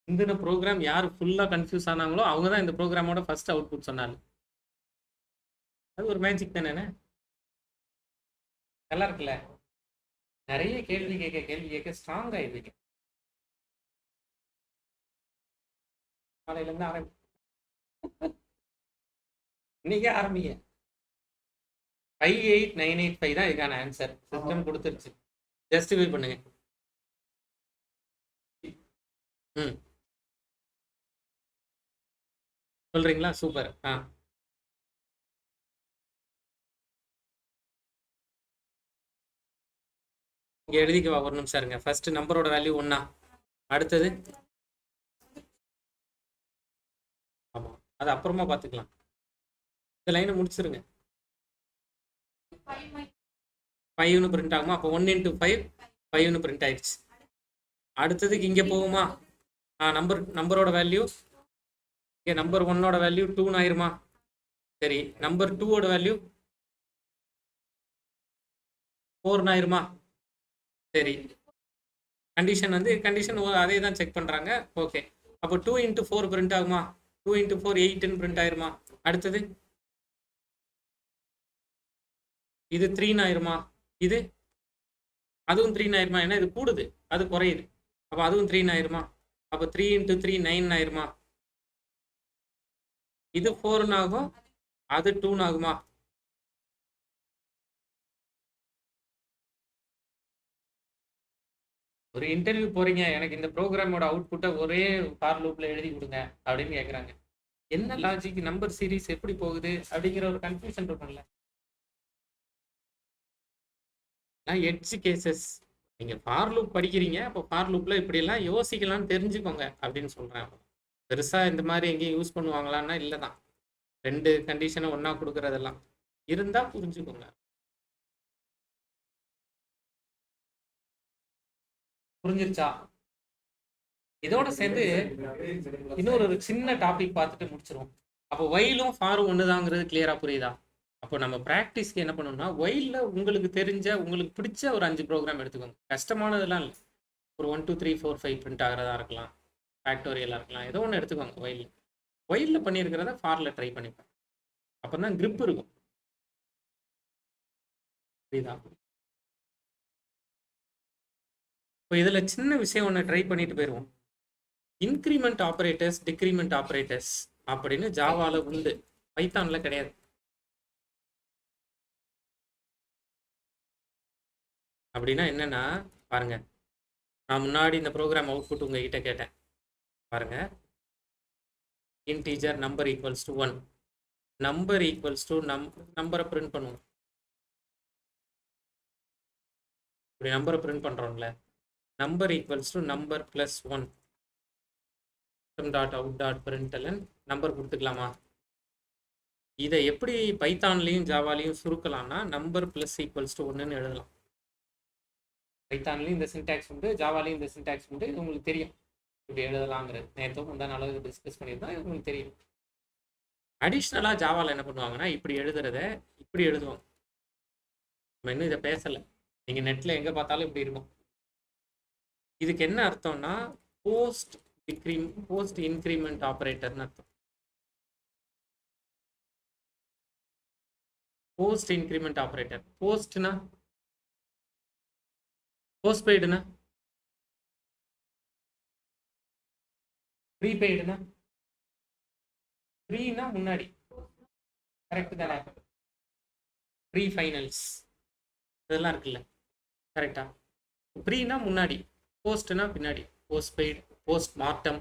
இந்த ப்ரோக்ராம் யார் ஃபுல்லா கன்ஃபியூஸ் ஆனாங்களோ அவங்க தான் இந்த ப்ரோக்ராமோட ஃபர்ஸ்ட் அவுட்புட் சொன்னாங்க. அது ஒரு மேஜிக் தானே. நல்லா இருக்குல்ல? நிறைய கேள்வி கேட்க ஸ்ட்ராங் ஆயிடுவீங்க. நாளையில இருந்து ஆரம்பி, இன்னைக்கே ஆரம்பிங்க. 58985 தான் இதுக்கான ஆன்சர். சிஸ்டம் கொடுத்துருச்சு, ஜஸ்டிஃபை பண்ணுங்க. சொல்றீங்களா? சூப்பர். இங்க எழுதிக்கவா, ஒரு நிமிஷம் இருங்க. ஃபர்ஸ்ட் நம்பரோட வேல்யூ 1. அடுத்தது ஆமா, அது அப்புறமா பார்த்துக்கலாம். இந்த லைனை முடிச்சிருங்க. 5ன்னு பிரிண்ட் ஆகுமா? அப்போ 1 × 5 5ன்னு பிரிண்ட் ஆயிடுச்சு. அடுத்ததுக்கு இங்கே போகுமா? நம்பரோட வேல்யூ இங்கே நம்பர் 1ஓட வேல்யூ 2ன்னு ஆயிருமா? சரி, நம்பர் 2ஓட வேல்யூ 4ன்னு ஆயிருமா? சரி, கண்டிஷன் கண்டிஷன் அதே தான் செக் பண்ணுறாங்க. ஓகே, அப்போ 2 × 4 பிரிண்ட் ஆகுமா? 2 × 4 8ன்னு பிரிண்ட் ஆயிருமா? அடுத்தது இது 3ன்னு ஆயிருமா? இது அதுவும் 3ன்னு ஆயிருமா? ஏன்னா இது கூடுது, அது குறையுது. அப்போ அதுவும் 3ன்னு ஆயிருமா? அப்போ 3 × 3 9ன்னு ஆயிருமா? இது 4ன்னு ஆகும், அது 2ன்னு ஆகுமா? ஒரு இன்டர்வியூ போறீங்க, எனக்கு இந்த ப்ரோக்ராமோட அவுட்புட்டை ஒரே ஃபார் லூப்ல எழுதி கொடுங்க அப்படின்னு கேட்குறாங்க. என்ன லாஜிக், நம்பர் சீரிஸ் எப்படி போகுது அப்படிங்கிற ஒரு கன்ஃபியூஷன் இருக்கும்ல. Edge cases. நீங்க ஃபார் லூப் படிக்கிறீங்க, அப்போ ஃபார் லூப்ல இப்படியெல்லாம் யோசிக்கலாம்னு தெரிஞ்சுக்கோங்க அப்படின்னு சொல்றேன். பெருசா இந்த மாதிரி எங்கேயும் யூஸ் பண்ணுவாங்களான்னா இல்லைதான். 2 கண்டிஷனை ஒன்னா கொடுக்கறதெல்லாம் இருந்தா புரிஞ்சுக்கோங்க. புரிஞ்சிருச்சா? இதோட சேர்ந்து இன்னொரு ஒரு சின்ன டாபிக் பார்த்துட்டு முடிச்சிருவோம். அப்போ ஒயிலும் ஃபாரும் ஒண்ணுதாங்கிறது கிளியரா புரியுதா? அப்போ நம்ம ப்ராக்டிஸ்க்கு என்ன பண்ணணும்னா, ஒயில்ல உங்களுக்கு தெரிஞ்ச உங்களுக்கு பிடிச்ச ஒரு 5 ப்ரோக்ராம் எடுத்துக்கோங்க. கஷ்டமானதெல்லாம் இல்லை. ஒரு 1 2 3 4 5 பிரிண்ட் ஆகிறதா இருக்கலாம், ஃபேக்டோரியலாக இருக்கலாம், ஏதோ ஒன்று எடுத்துக்கோங்க. ஒயிலில் பண்ணியிருக்கிறத ஃபாரில் ட்ரை பண்ணிப்பேன். அப்போ தான் grip இருக்கும். புரியுதா? இப்போ இதில் சின்ன விஷயம் ஒன்று ட்ரை பண்ணிட்டு போயிடுவோம். இன்க்ரிமெண்ட் ஆப்ரேட்டர்ஸ், டிக்ரிமெண்ட் ஆப்ரேட்டர்ஸ் அப்படின்னு ஜாவால உண்டு, பைத்தான்ல கிடையாது. அப்படின்னா என்னன்னா பாருங்க, நான் முன்னாடி இந்த ப்ரோக்ராம் அவுட்புட் உங்ககிட்ட கேட்டேன் பாருங்க. Integer number equals to 1, number equals to நம்பரை பிரிண்ட் பண்ணுவோம். இப்படி நம்பரை பிரிண்ட் பண்றோம்ல, number equals to number plus 1 dot out dot print L N number கொடுத்துக்கலாமா? இதை எப்படி பைத்தான்லையும் ஜாவாலையும் சுருக்கலாம்னா, நம்பர் பிளஸ் ஈக்குவல்ஸ் டு 1ன்னு எழுதலாம். பைத்தான்லையும் இந்த சின்டாக்ஸ் உண்டு, ஜாவாலையும் இந்த சின்டாக்ஸ் உண்டு. இது உங்களுக்கு தெரியும் இப்படி எழுதலாங்கிறது. நேற்று முந்தான அளவு டிஸ்கஸ் பண்ணியிருந்தா இது உங்களுக்கு தெரியும். அடிஷ்னலாக ஜாவாவில் என்ன பண்ணுவாங்கன்னா, இப்படி எழுதுறத இப்படி எழுதுவாங்க. நம்ம இன்னும் இதை பேசலை, நீங்கள் நெட்டில் எங்கே பார்த்தாலும் இப்படி இருக்கும். இதுக்கு என்ன அர்த்தம்னா, போஸ்ட் இன்க்ரிமெண்ட் ஆப்ரேட்டர்னு அர்த்தம். Post increment operator. போஸ்ட்னா போஸ்ட்பெய்டுனா, ப்ரீபெய்டுனா, ப்ரீனா முன்னாடி, கரெக்ட் தானே? ப்ரீ ஃபைனல்ஸ் இதெல்லாம் இருக்குல்ல, கரெக்டா? ப்ரீனா முன்னாடி, போஸ்ட்னா பின்னாடி. போஸ்ட்பெய்டு, போஸ்ட் மார்ட்டம்,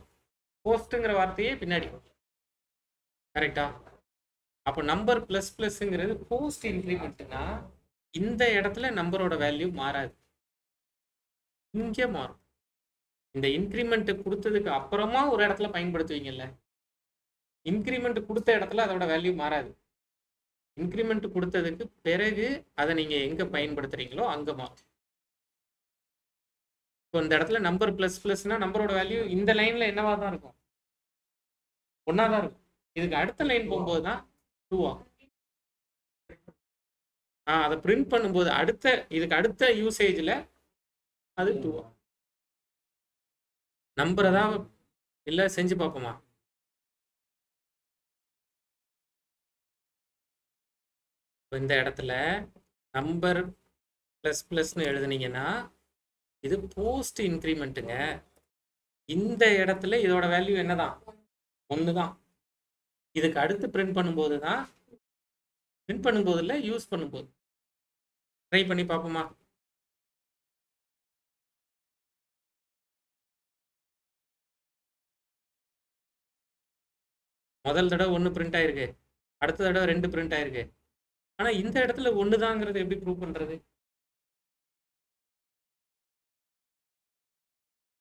போஸ்ட்டுங்கிற வார்த்தையே பின்னாடி, கரெக்டா? அப்போ நம்பர் பிளஸ் பிளஸ்ங்கிறது போஸ்ட் இன்க்ரிமெண்ட்னா, இந்த இடத்துல நம்பரோட வேல்யூ மாறாது, இங்கே மாறும். இந்த இன்க்ரிமெண்ட் கொடுத்ததுக்கு அப்புறமா ஒரு இடத்துல பயன்படுத்துவீங்கல்ல, இன்க்ரிமெண்ட் கொடுத்த இடத்துல அதோட வேல்யூ மாறாது. இன்க்ரிமெண்ட் கொடுத்ததுக்கு பிறகு அதை நீங்க எங்க பயன்படுத்துறீங்களோ அங்க மாறும். இப்போ இந்த இடத்துல நம்பர் பிளஸ் பிளஸ்னா நம்பரோட வேல்யூ இந்த லைன்ல என்னவா தான் இருக்கும், ஒன்னா தான் இருக்கும். இதுக்கு அடுத்த லைன் போகும்போது தான் 2 ஆகும். அதை பிரிண்ட் பண்ணும்போது இதுக்கு அடுத்த யூசேஜ்ல அது 2 ஆகும். நம்பரை தான் இல்லை செஞ்சு பார்ப்போமா? இந்த இடத்துல நம்பர் பிளஸ் பிளஸ்ன்னு எழுதுனீங்கன்னா இது போஸ்ட் இன்க்ரிமெண்ட்டுங்க. இந்த இடத்துல இதோட வேல்யூ என்னதான், 1 தான். இதுக்கு அடுத்து பிரிண்ட் பண்ணும்போது தான், பிரிண்ட் பண்ணும்போது இல்லை யூஸ் பண்ணும்போது. ட்ரை பண்ணி பார்ப்போமா? முதல் தடவை 1 பிரிண்ட் ஆயிருக்கு, அடுத்த தடவை 2 பிரிண்ட் ஆயிருக்கு. ஆனா இந்த இடத்துல 1 தாங்கிறது எப்படி ப்ரூவ் பண்றது?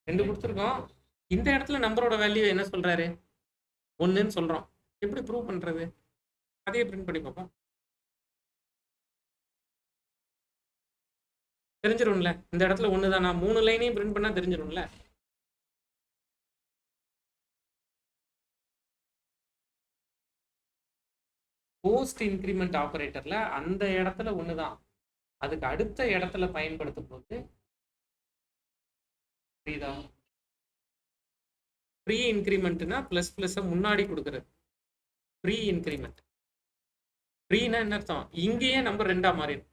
2 கொடுத்துருக்கோம், இந்த இடத்துல நம்பரோட வேல்யூ என்ன சொல்றாரு, 1ன்னு சொல்றோம். எப்படி ப்ரூவ் பண்றது? அதையே பிரிண்ட் பண்ணி பார்ப்போம். தெரிஞ்சிரும்ல, இந்த இடத்துல 1 தான். நான் 3 லைனையும் பிரிண்ட் பண்ணா தெரிஞ்சிரும்ல. போஸ்ட் இன்க்ரிமெண்ட் ஆபரேட்டர்ல அந்த இடத்துல 1 தான், அதுக்கு அடுத்த இடத்துல பயன்படுத்தும் போது புரியுதா? ப்ரீ இன்க்ரிமெண்ட்னா பிளஸ் பிளஸ் முன்னாடி கொடுக்கறது ப்ரீ இன்க்ரிமெண்ட். ப்ரீனா என்ன அர்த்தம், இங்கேயே நம்பர் 2ஆ மாறிடும்.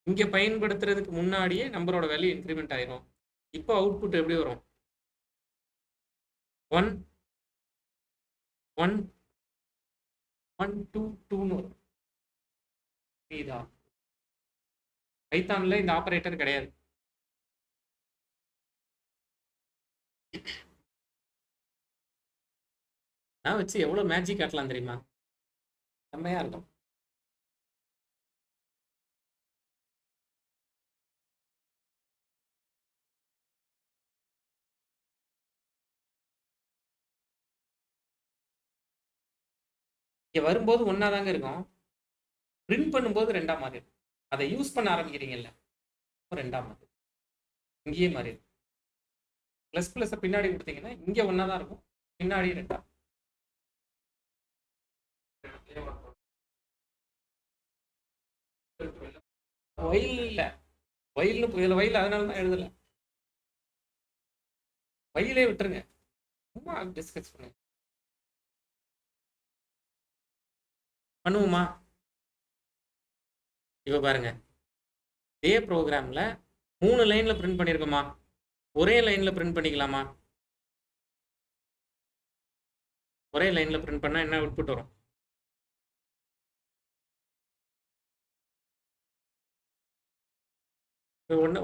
இங்க பயன்படுத்துறதுக்கு முன்னாடியே நம்பரோட வேல்யூ இன்க்ரிமெண்ட் ஆயிரும். இப்போ அவுட்புட் எப்படி வரும், 1 1 1 2 2ன்னு வரும். புரியுதா? பைத்தான்ல இந்த ஆபரேட்டர் கிடையாது. நான் வச்சு எவ்வளவு மேஜிக் காட்டலாம் தெரியுமா? செம்மையா இருக்கும். இங்க வரும்போது 1ஆ தாங்க இருக்கும், பிரிண்ட் பண்ணும்போது 2ஆ மாறிடும். அதை யூஸ் பண்ண ஆரம்பிக்கிறீங்கல்ல, 2ஆ மாறிடும். இங்கேயே மாறிடும். ப்ளஸ் ப்ளஸ்ஸை பின்னாடி கொடுத்தீங்கன்னா இங்கே ஒன்றா தான் இருக்கும், பின்னாடி 2. வயல் இல்லை, வயல்னு இதில் வயல் அதனால தான் எழுதலை. வயலே விட்டுருங்க, சும்மா டிஸ்கஸ் பண்ணுவோமா? இப்போ பாருங்க, இதே ப்ரோக்ராமில் 3 லைனில் பிரிண்ட் பண்ணியிருக்கோமா? ஒரே லைனில் பிரிண்ட் பண்ணிக்கலாமா? ஒரே லைனில் பிரிண்ட் பண்ணால் என்ன அவுட்புட் வரும்?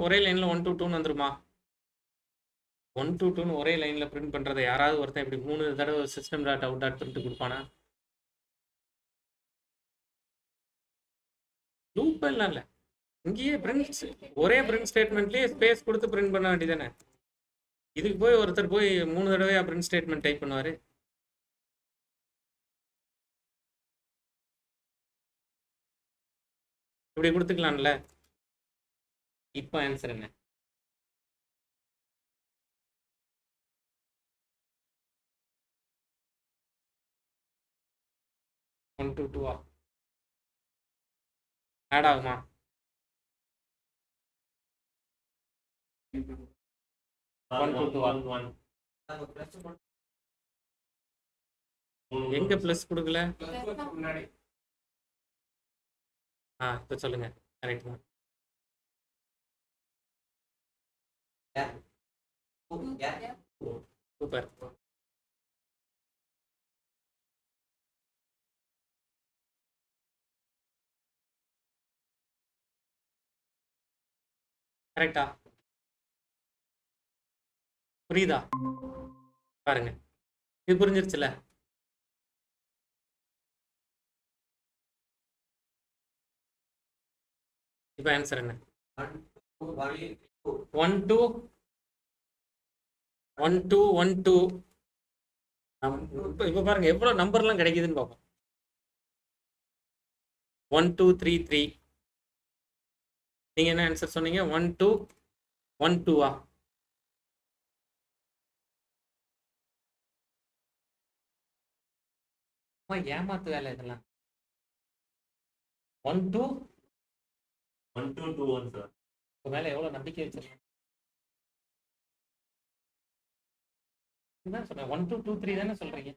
ஒரே லைனில் 1 to 2 வந்துருமா? 1 to 2 ஒரே லைனில் பிரிண்ட் பண்ணுறதை யாராவது ஒருத்தன் இப்படி 3 தடவை system dot out dot print கொடுப்பானா? லூப் எல்லாம் இல்லை, இங்கேயே பிரிண்ட், ஒரே பிரிண்ட் ஸ்டேட்மெண்ட்லேயே ஸ்பேஸ் கொடுத்து பிரிண்ட் பண்ண வேண்டியதானே. இதுக்கு போய் ஒருத்தர் போய் 3 தடவையா பிரிண்ட் ஸ்டேட்மெண்ட் டைப் பண்ணுவார்? இப்படி கொடுத்துக்கலாம்ல. இப்போ ஆன்சர் என்ன? ஒன் டூ டூவா ஆட் ஆகுமா? எங்க பிளஸ் கொடுக்கல? இப்போ சொல்லுங்க. கரெக்ட் தான். சூப்பர். கரெக்டா? புரியுதா? பாருங்க, இது புரிஞ்சிருச்சுல. இப்போ ஆன்சர் என்ன? 1 2 1 2 1 2. இப்போ பாருங்க எவ்வளவு நம்பர்லாம் கிடைக்குதுன்னு பார்ப்போம். 1 2 3 3. நீங்க என்ன ஆன்சர் சொன்னீங்க? 1 2 1 2வா? ஏமாத்து வேலை இதெல்லாம். 1 2 1 2 2 1 சார். மேல எவ்வளவு நம்பிக்கை வச்சிருக்கேன். என்ன சொல்றேன்? 1 2 2 3 தானே சொல்றீங்க.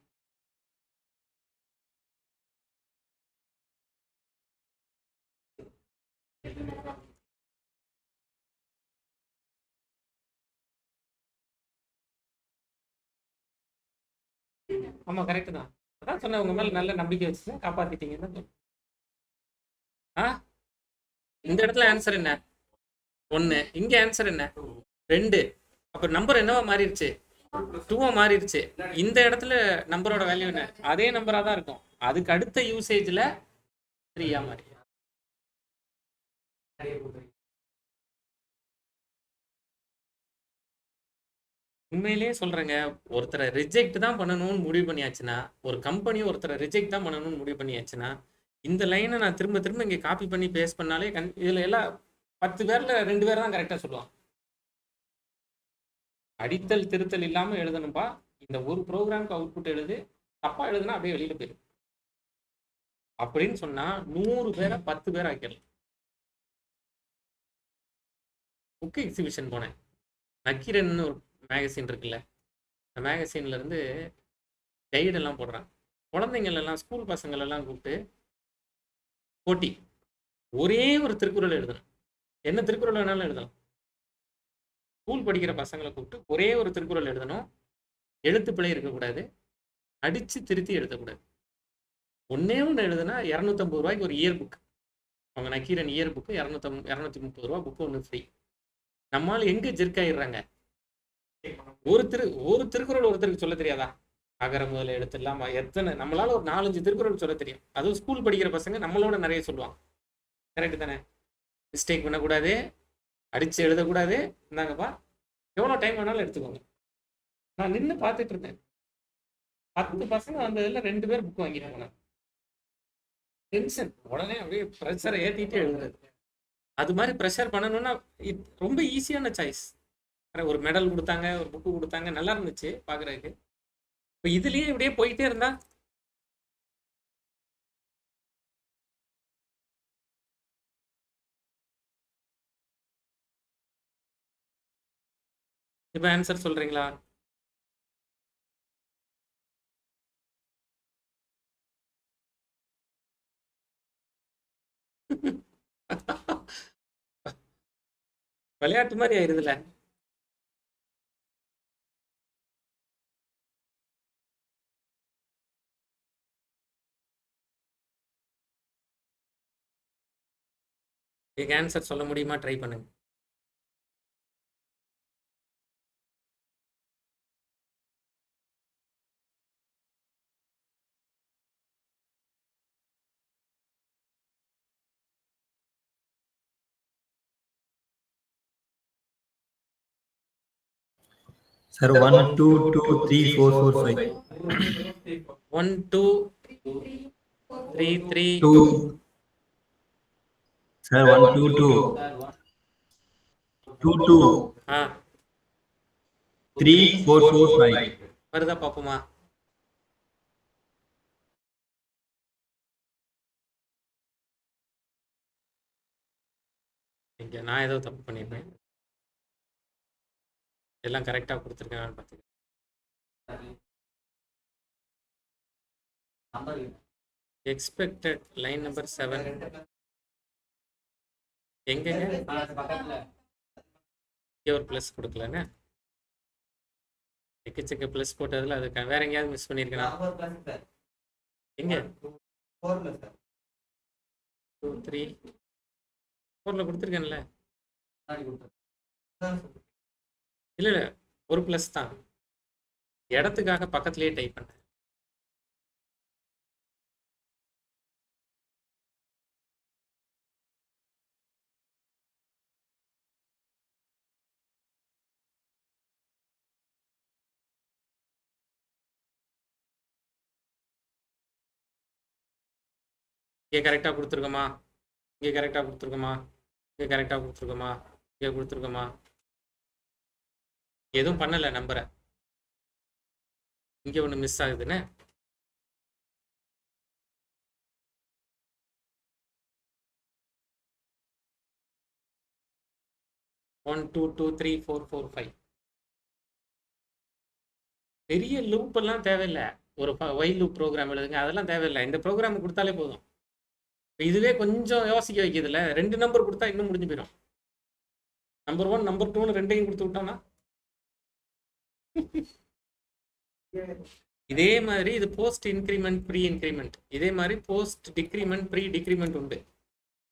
ஆமா கரெக்ட் தான். அதான் சொன்னேன், உங்க மேல நல்ல நம்பிக்கை வச்சு காப்பாத்திட்டீங்கன்னு. இந்த இடத்துல ஆன்சர் என்ன? 1. இங்க ஆன்சர் என்ன? 2. அப்ப நம்பர் என்னவா மாறிடுச்சு? 2வா மாறிடுச்சு. இந்த இடத்துல நம்பரோட வேல்யூ என்ன? அதே நம்பரா தான் இருக்கும். அதுக்கு அடுத்த யூசேஜ்ல 3யா மாறி. உண்மையிலேயே சொல்றேங்க, ஒருத்தரை ரிஜெக்ட் தான் பண்ணணும்னு முடிவு பண்ணியாச்சுன்னா, ஒரு கம்பெனி ஒருத்தரை ரிஜெக்ட் தான் பண்ணணும்னு முடிவு பண்ணியாச்சுன்னா, இந்த லைனை நான் திரும்ப திரும்ப இங்கே காப்பி பண்ணி பேஸ்ட் பண்ணாலே இதுல எல்லாம் 10 பேர்ல 2 பேர் தான் கரெக்டா சொல்லுவாங்க. அடித்தல் திருத்தல் இல்லாம எழுதணும்பா. இந்த ஒரு ப்ரோக்ராமுக்கு அவுட்புட் எழுது, தப்பா எழுதுனா அப்படியே வெளியில போயிடும் அப்படின்னு சொன்னா 100 பேரை 10 பேர் ஆக்கிடலாம். புக் எக்ஸிபிஷன் போனேன். நக்கீரன் ஒரு மேகசின் இருக்குல்ல, அந்த மேகசின்ல இருந்து கைடெல்லாம் போடுறாங்க. குழந்தைங்கள் எல்லாம், ஸ்கூல் பசங்கள் எல்லாம் கூப்பிட்டு போட்டி, ஒரே ஒரு திருக்குறள் எழுதணும். என்ன திருக்குறள் வேணாலும் எழுதலாம். ஸ்கூல் படிக்கிற பசங்களை கூப்பிட்டு ஒரே ஒரு திருக்குறள் எழுதணும். எழுத்து பிழை இருக்கக்கூடாது, அடிச்சு திருத்தி எழுதக்கூடாது. ஒன்னே ஒன்று எழுதுனா 250 ரூபாய்க்கு ஒரு இயர் புக். அவங்க நக்கீரன் இயர் புக்கு 230 ரூபா புக்கு ஒன்று ஃப்ரீ. நம்மளால எங்க ஜெர்க்காயிடுறாங்க. ஒரு திருக்குறள் ஒருத்தருக்கு சொல்ல தெரியாதா? அகர முதல எழுத்து இல்லாம எத்தனை, நம்மளால ஒரு 4-5 திருக்குறள் சொல்ல தெரியும். அதுவும் ஸ்கூல் படிக்கிற பசங்க நம்மளோட நிறைய சொல்லுவாங்க. கரெக்டு தானே? மிஸ்டேக் பண்ணக்கூடாது, அடிச்சு எழுதக்கூடாது. இருந்தாங்கப்பா, எவ்வளோ டைம் வேணாலும் எடுத்துக்கோங்க. நான் நின்று பார்த்துட்டு இருந்தேன். 10 பசங்க வந்ததுல 2 பேர் புக் வாங்கிட்டு போனாங்க. டென்ஷன். உடனே அப்படியே ப்ரெஷரை ஏற்றிட்டு எழுதுறது. அது மாதிரி ப்ரெஷர் பண்ணணும்னா ரொம்ப ஈஸியான சாய்ஸ். ஒரு மெடல் கொடுத்தாங்க, ஒரு புக்கு கொடுத்தாங்க, நல்லா இருந்துச்சு பார்க்குறதுக்கு. இப்போ இதுலயே இப்படியே போயிட்டே இருந்தா இப்போ ஆன்சர் சொல்றீங்களா? விளையாட்டு மாதிரி ஆயிருதுல. இதுக்கு ஆன்சர் சொல்ல முடியுமா? ட்ரை பண்ணுங்க. Sir, 1, 2, 2, 3, 4, 4, 5. 1 2 3 3 2. Sir, 1, 2, 2. சார் 1 2, 2. ஆ 3, 4, 4, 5. வருதா பாப்போமா? இங்க நான் ஏதோ தப்பு பண்ணிருப்பேன். எல்லாம் கரெக்டா கொடுத்துருக்கேன் பார்த்துக்க. நம்பர் எக்ஸ்பெக்டட் லைன் நம்பர் 7 எங்கங்க? பக்கத்துல இங்கே ஒரு ப்ளஸ் கொடுக்கலன்னு எக்கச்சக்க ப்ளஸ் போட்டதில் அது வேற எங்கேயாவது மிஸ் பண்ணியிருக்கேனா? நம்பர் பிளஸ் சார் எங்க 4 பிளஸ் சார் 2 3 4ல கொடுத்துருக்கேன்ல. முன்னாடி கொடுத்தேன் இல்லை இல்லை, ஒரு ப்ளஸ் தான். இடத்துக்காக பக்கத்துலேயே டைப் பண்ணேன். இங்கே கரெக்டாக கொடுத்துருக்கோமா? இங்கே கரெக்டாக கொடுத்துருக்கோமா? இங்கே கரெக்டாக கொடுத்துருக்கோமா? இங்கே கொடுத்துருக்கோமா? எதுவும் பண்ணலை நம்பரை. இங்கே ஒன்று மிஸ் ஆகுதுன்னு. ஒன் 2 2 3 4 4 5. பெரிய லூப் எல்லாம் தேவையில்லை. ஒரு வைல் லூப் ப்ரோக்ராம் எழுதுங்க, அதெல்லாம் தேவையில்லை. இந்த ப்ரோக்ராம் கொடுத்தாலே போதும். இதுவே கொஞ்சம் யோசிக்க வைக்கிறதுல 2 நம்பர் கொடுத்தா இன்னும் முடிஞ்சு போயிடும். நம்பர் 1 நம்பர் 2 ரெண்டையும் கொடுத்து விட்டோம்னா இதே மாதிரி இது போஸ்ட் இன்க்ரிமெண்ட் ப்ரீ இன்க்ரிமெண்ட், இதே மாதிரி போஸ்ட் டிக்ரிமெண்ட் ப்ரீ டிக்ரிமெண்ட் உண்டு.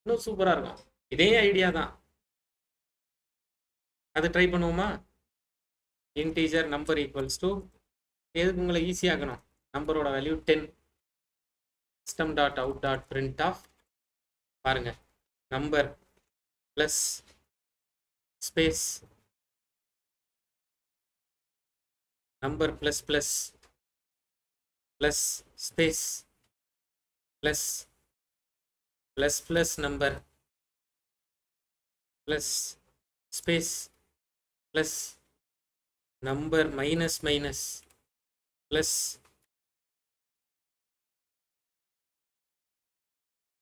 இன்னும் சூப்பராக இருக்கும். இதே ஐடியா தான். அது ட்ரை பண்ணுவோமா? இன்டீஜர் நம்பர் ஈக்குவல்ஸ் டு எதுக்கு உங்களை ஈஸியாகணும், நம்பரோட value 10 system dot out dot print of பாருங்க, number plus space number plus plus plus space plus plus plus number plus space plus number minus minus plus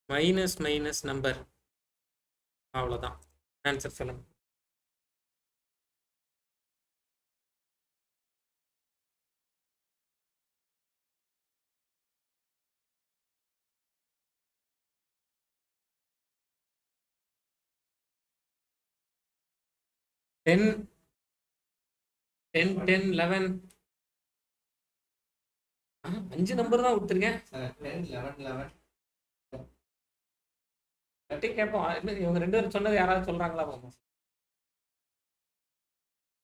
minus minus number. அவ்வளோதான். Answer சொல்லுங்க. Ten 10 10 11 5 number தான் கொடுத்துருக்கேன். Sir 10 11 11 கேட்போம். இவங்க 2 பேரும் சொன்னது யாராவது சொல்றாங்களா? போகும்.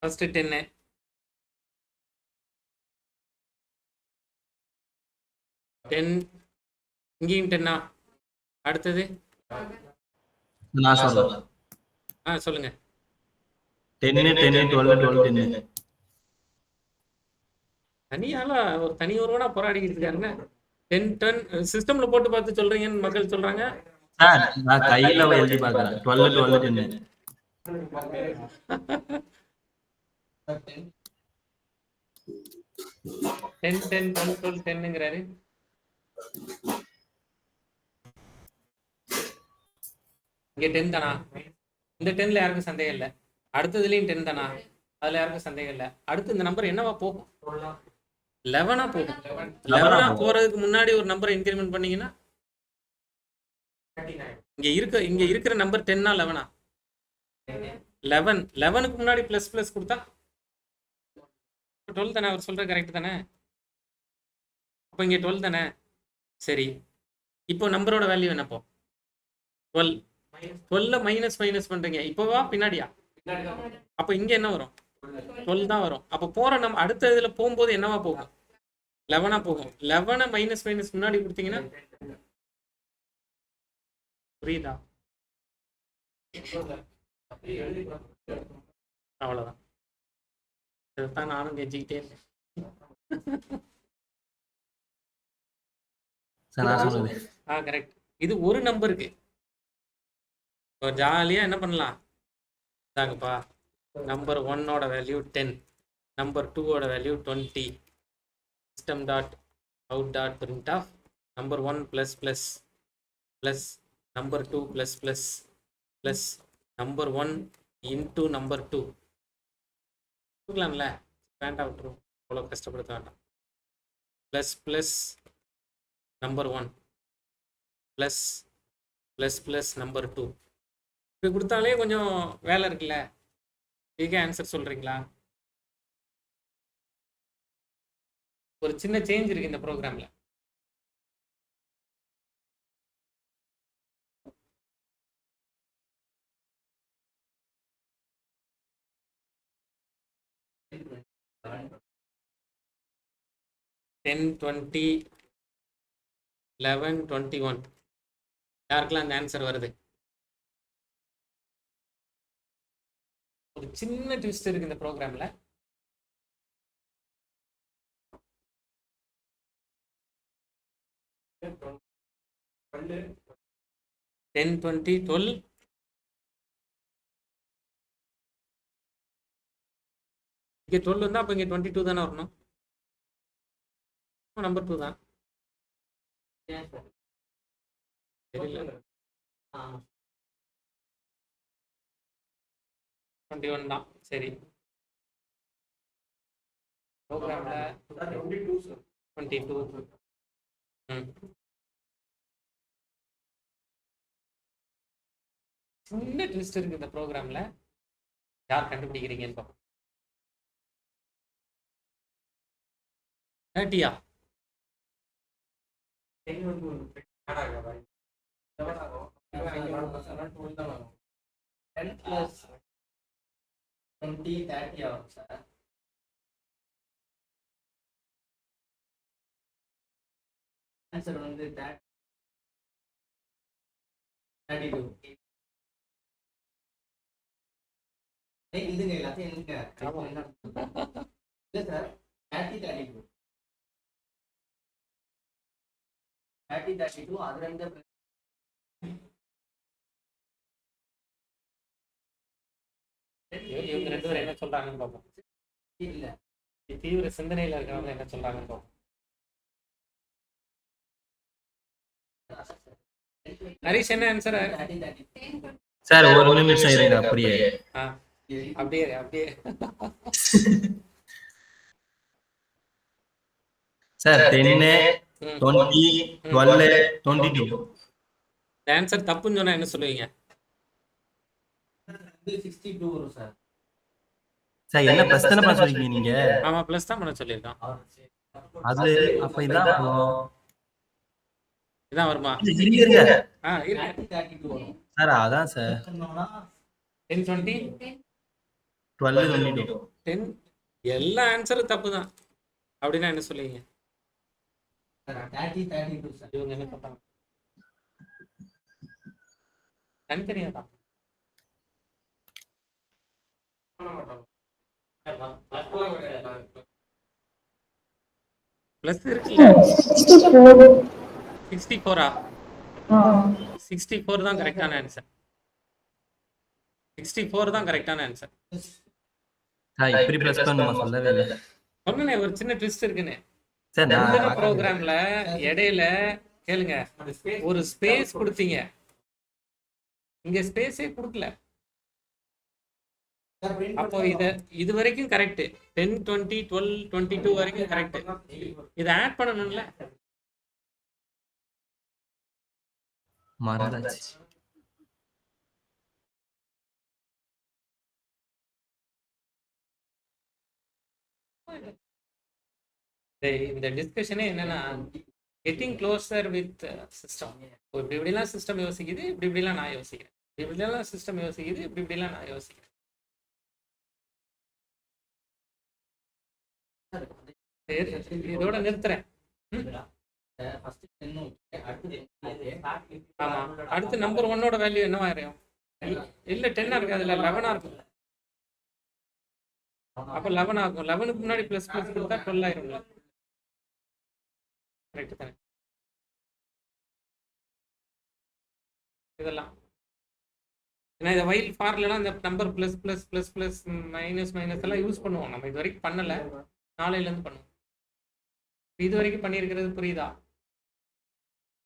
ஃபர்ஸ்ட் 10 10 இங்கேயும் 10. அடுத்தது நான் சொல்றேன். சொல்லுங்க. 10, 10, 12, 12, 10. தனியால ஒரு தனி ஒருவனா போராடிக்கிட்டு இருக்காருங்க. 10 10 சிஸ்டம்ல போட்டு பார்த்து சொல்றீங்கன்னு மக்கள் சொல்றாங்க. சார் நான் கையில எழுதி பார்க்கறேன். 12, 12, 10. சார் 10 10 10 12 12 10ங்கிறாரு. இங்க 10 தானா? இந்த 10ல யாருக்கும் சந்தேகம் இல்லை. அடுத்ததுலயும் 10 தானா? அதுல யாருக்கும் சந்தேகம் இல்லை. அடுத்து இந்த நம்பர் என்னவா போகும்? 11ஆ போகும். 11ஆ போறதுக்கு முன்னாடி ஒரு நம்பரை இன்கிரிமெண்ட் பண்ணீங்கன்னா இங்க இருக்கிற நம்பர் 10ஆ 11ஆ? 11. 11க்கு முன்னாடி பிளஸ் பிளஸ் கொடுத்தா 12 தானே? அவர் சொல்றது கரெக்ட் தானே? அப்போ இங்க 12 தானே? சரி, இப்போ நம்பரோட வேல்யூ என்னப்போ? 12. 12ல மைனஸ் மைனஸ் பண்றீங்க. இப்போவா பின்னாடியா? அப்போ இங்க என்ன வரும்? 12 தான் வரும். அப்போ போற நம்ம அடுத்த இதுல போகும்போது என்னவா போகும்? 11ஆ போகும். 11 மைனஸ் மைனஸ் முன்னாடி கொடுத்தீங்கன்னா புரியுதா? அவ்வளவுதான். இதைத்தான் நானும் கெஞ்சிக்கிட்டே இருக்கேன். சார் நான் சொல்றது கரெக்ட். இது ஒரு நம்பருக்கு ஜாலியா என்ன பண்ணலாம்? இதாங்கப்பா, நம்பர் 1ஓட வேல்யூ 10, நம்பர் 2ஓட value 20. System dot out dot print of number 1 plus plus plus number 2 plus plus plus number 1 into number 2. கொடுக்கலாம்ல, வேண்டாம் விட்டுரும், அவ்வளோ கஷ்டப்படுத்த வேண்டாம். Plus plus number 1 plus plus plus number 2. இப்படி கொடுத்தாலே கொஞ்சம் வேலை இருக்குல்ல. இதுக்கே ஆன்சர் சொல்கிறீங்களா? ஒரு சின்ன சேஞ்ச் இருக்கு இந்த ப்ரோக்ராமில். டென் 20 11 21 யாருக்கெல்லாம் அந்த ஆன்சர் வருது? ஒரு சின்ன ட்விஸ்ட் இருக்கு இந்த ப்ரோக்ராம்ல. டென் 20 12 இங்கே 12 வந்தா அப்போ இங்கே 22 தானே வரணும். நம்பர் 2 தான். தெரியல. 21 தான். சரி, ப்ரோக்ராம்ல 22. சின்ன ட்விஸ்ட் இருக்கு இந்த ப்ரோக்ராம்ல. யார் கண்டுபிடிக்கிறீங்கன்னு பார்ப்போம். 30யா? 10 plus 20 30 ஆகும் சார். ஆன்சர் வந்து 32. இதுங்க எல்லாத்தையும் எழுதுங்க. இல்ல சார், 30 32 30 32 அது ரெண்டு இவங்க ரெண்டு பேரும் என்ன சொல்றாங்கன்னு பார்ப்போம். இல்ல தீவிர சிந்தனையில இருக்கிறவங்க என்ன சொல்றாங்கன்னு பார்ப்போம். ஹரிஷ் என்ன ஆன்சர்? 30 30 சார் ஒரு நிமிஷம் இருங்க. அப்படியே அப்படியே அப்படியே சார் 10 20 12 22. ஆன்சர் தப்புன்னு சொன்னா என்ன சொல்லுவீங்க? 62 வரும் சார். சார் என்ன பிளஸ் தானே பண்ண சொல்றீங்க நீங்க? ஆமா, பிளஸ் தான் பண்ண சொல்லியிருக்கான். அது அப்ப இதான் வரும். இதான் வருமா? இருங்க இருக்கு 32 வரும் சார். அதான் சார் 10 20 12 22. 10 எல்லா ஆன்சரும் தப்பு தான். அப்படின்னா என்ன சொல்லுவீங்க? 30 32 சார். இவங்க என்ன சொல்றாங்க? தனித்தனியா தான். பிளஸ் இருக்குல்ல. 64. 64ஆ? 64 தான் கரெக்டான ஆன்சர். 64 தான் கரெக்டான ஆன்சர். இப்படி ப்ளஸ் பண்ணுமா சொல்லவே இல்லை சொன்னனே ஒரு சின்ன ட்விஸ்ட் இருக்குன்னு. சார். நான் நந்தன ப்ரோக்ராம்ல இடையில கேளுங்க ஒரு ஸ்பேஸ் கொடுத்தீங்க, இங்க ஸ்பேஸே கொடுக்கல. அப்போ இது வரைக்கும் கரெக்ட், 10 20 12 22 வரைக்கும் கரெக்ட். இதை ஆட் பண்ணணும்ல. மறந்தாச்சு. இந்த டிஸ்கஷனே என்னன்னா கெட்டிங் க்ளோசர் வித் சிஸ்டம். இப்படி இப்படிலாம் சிஸ்டம் யோசிக்குது, இப்படி இப்படிலாம் நான் யோசிக்கிறேன், இப்படி இப்படிலாம் சிஸ்டம் யோசிக்குது, இப்படி இப்படிலாம் நான் யோசிக்கிறேன். இதோட நிறுத்துறேன். ஆமா, அடுத்து நம்பர் 1ஓட வேல்யூ என்னவா இருக்கும்? இல்ல 10 இருக்காது, இல்ல 11 இருக்கும். அப்ப 11 ஆகும். 11க்கு முன்னாடி பிளஸ் பிளஸ் கொடுத்தா 12 ஆயிரும்ல. கரெக்ட் தானே? இதெல்லாம் ஏன்னா இதை வைல் ஃபார்லாம் இந்த number plus plus plus plus minus minus எல்லாம் யூஸ் பண்ணுவோம். நம்ம இது வரைக்கும் பண்ணல, நாளையிலேருந்து பண்ணுவோம். இது வரைக்கும் பண்ணியிருக்கிறது புரியுதா?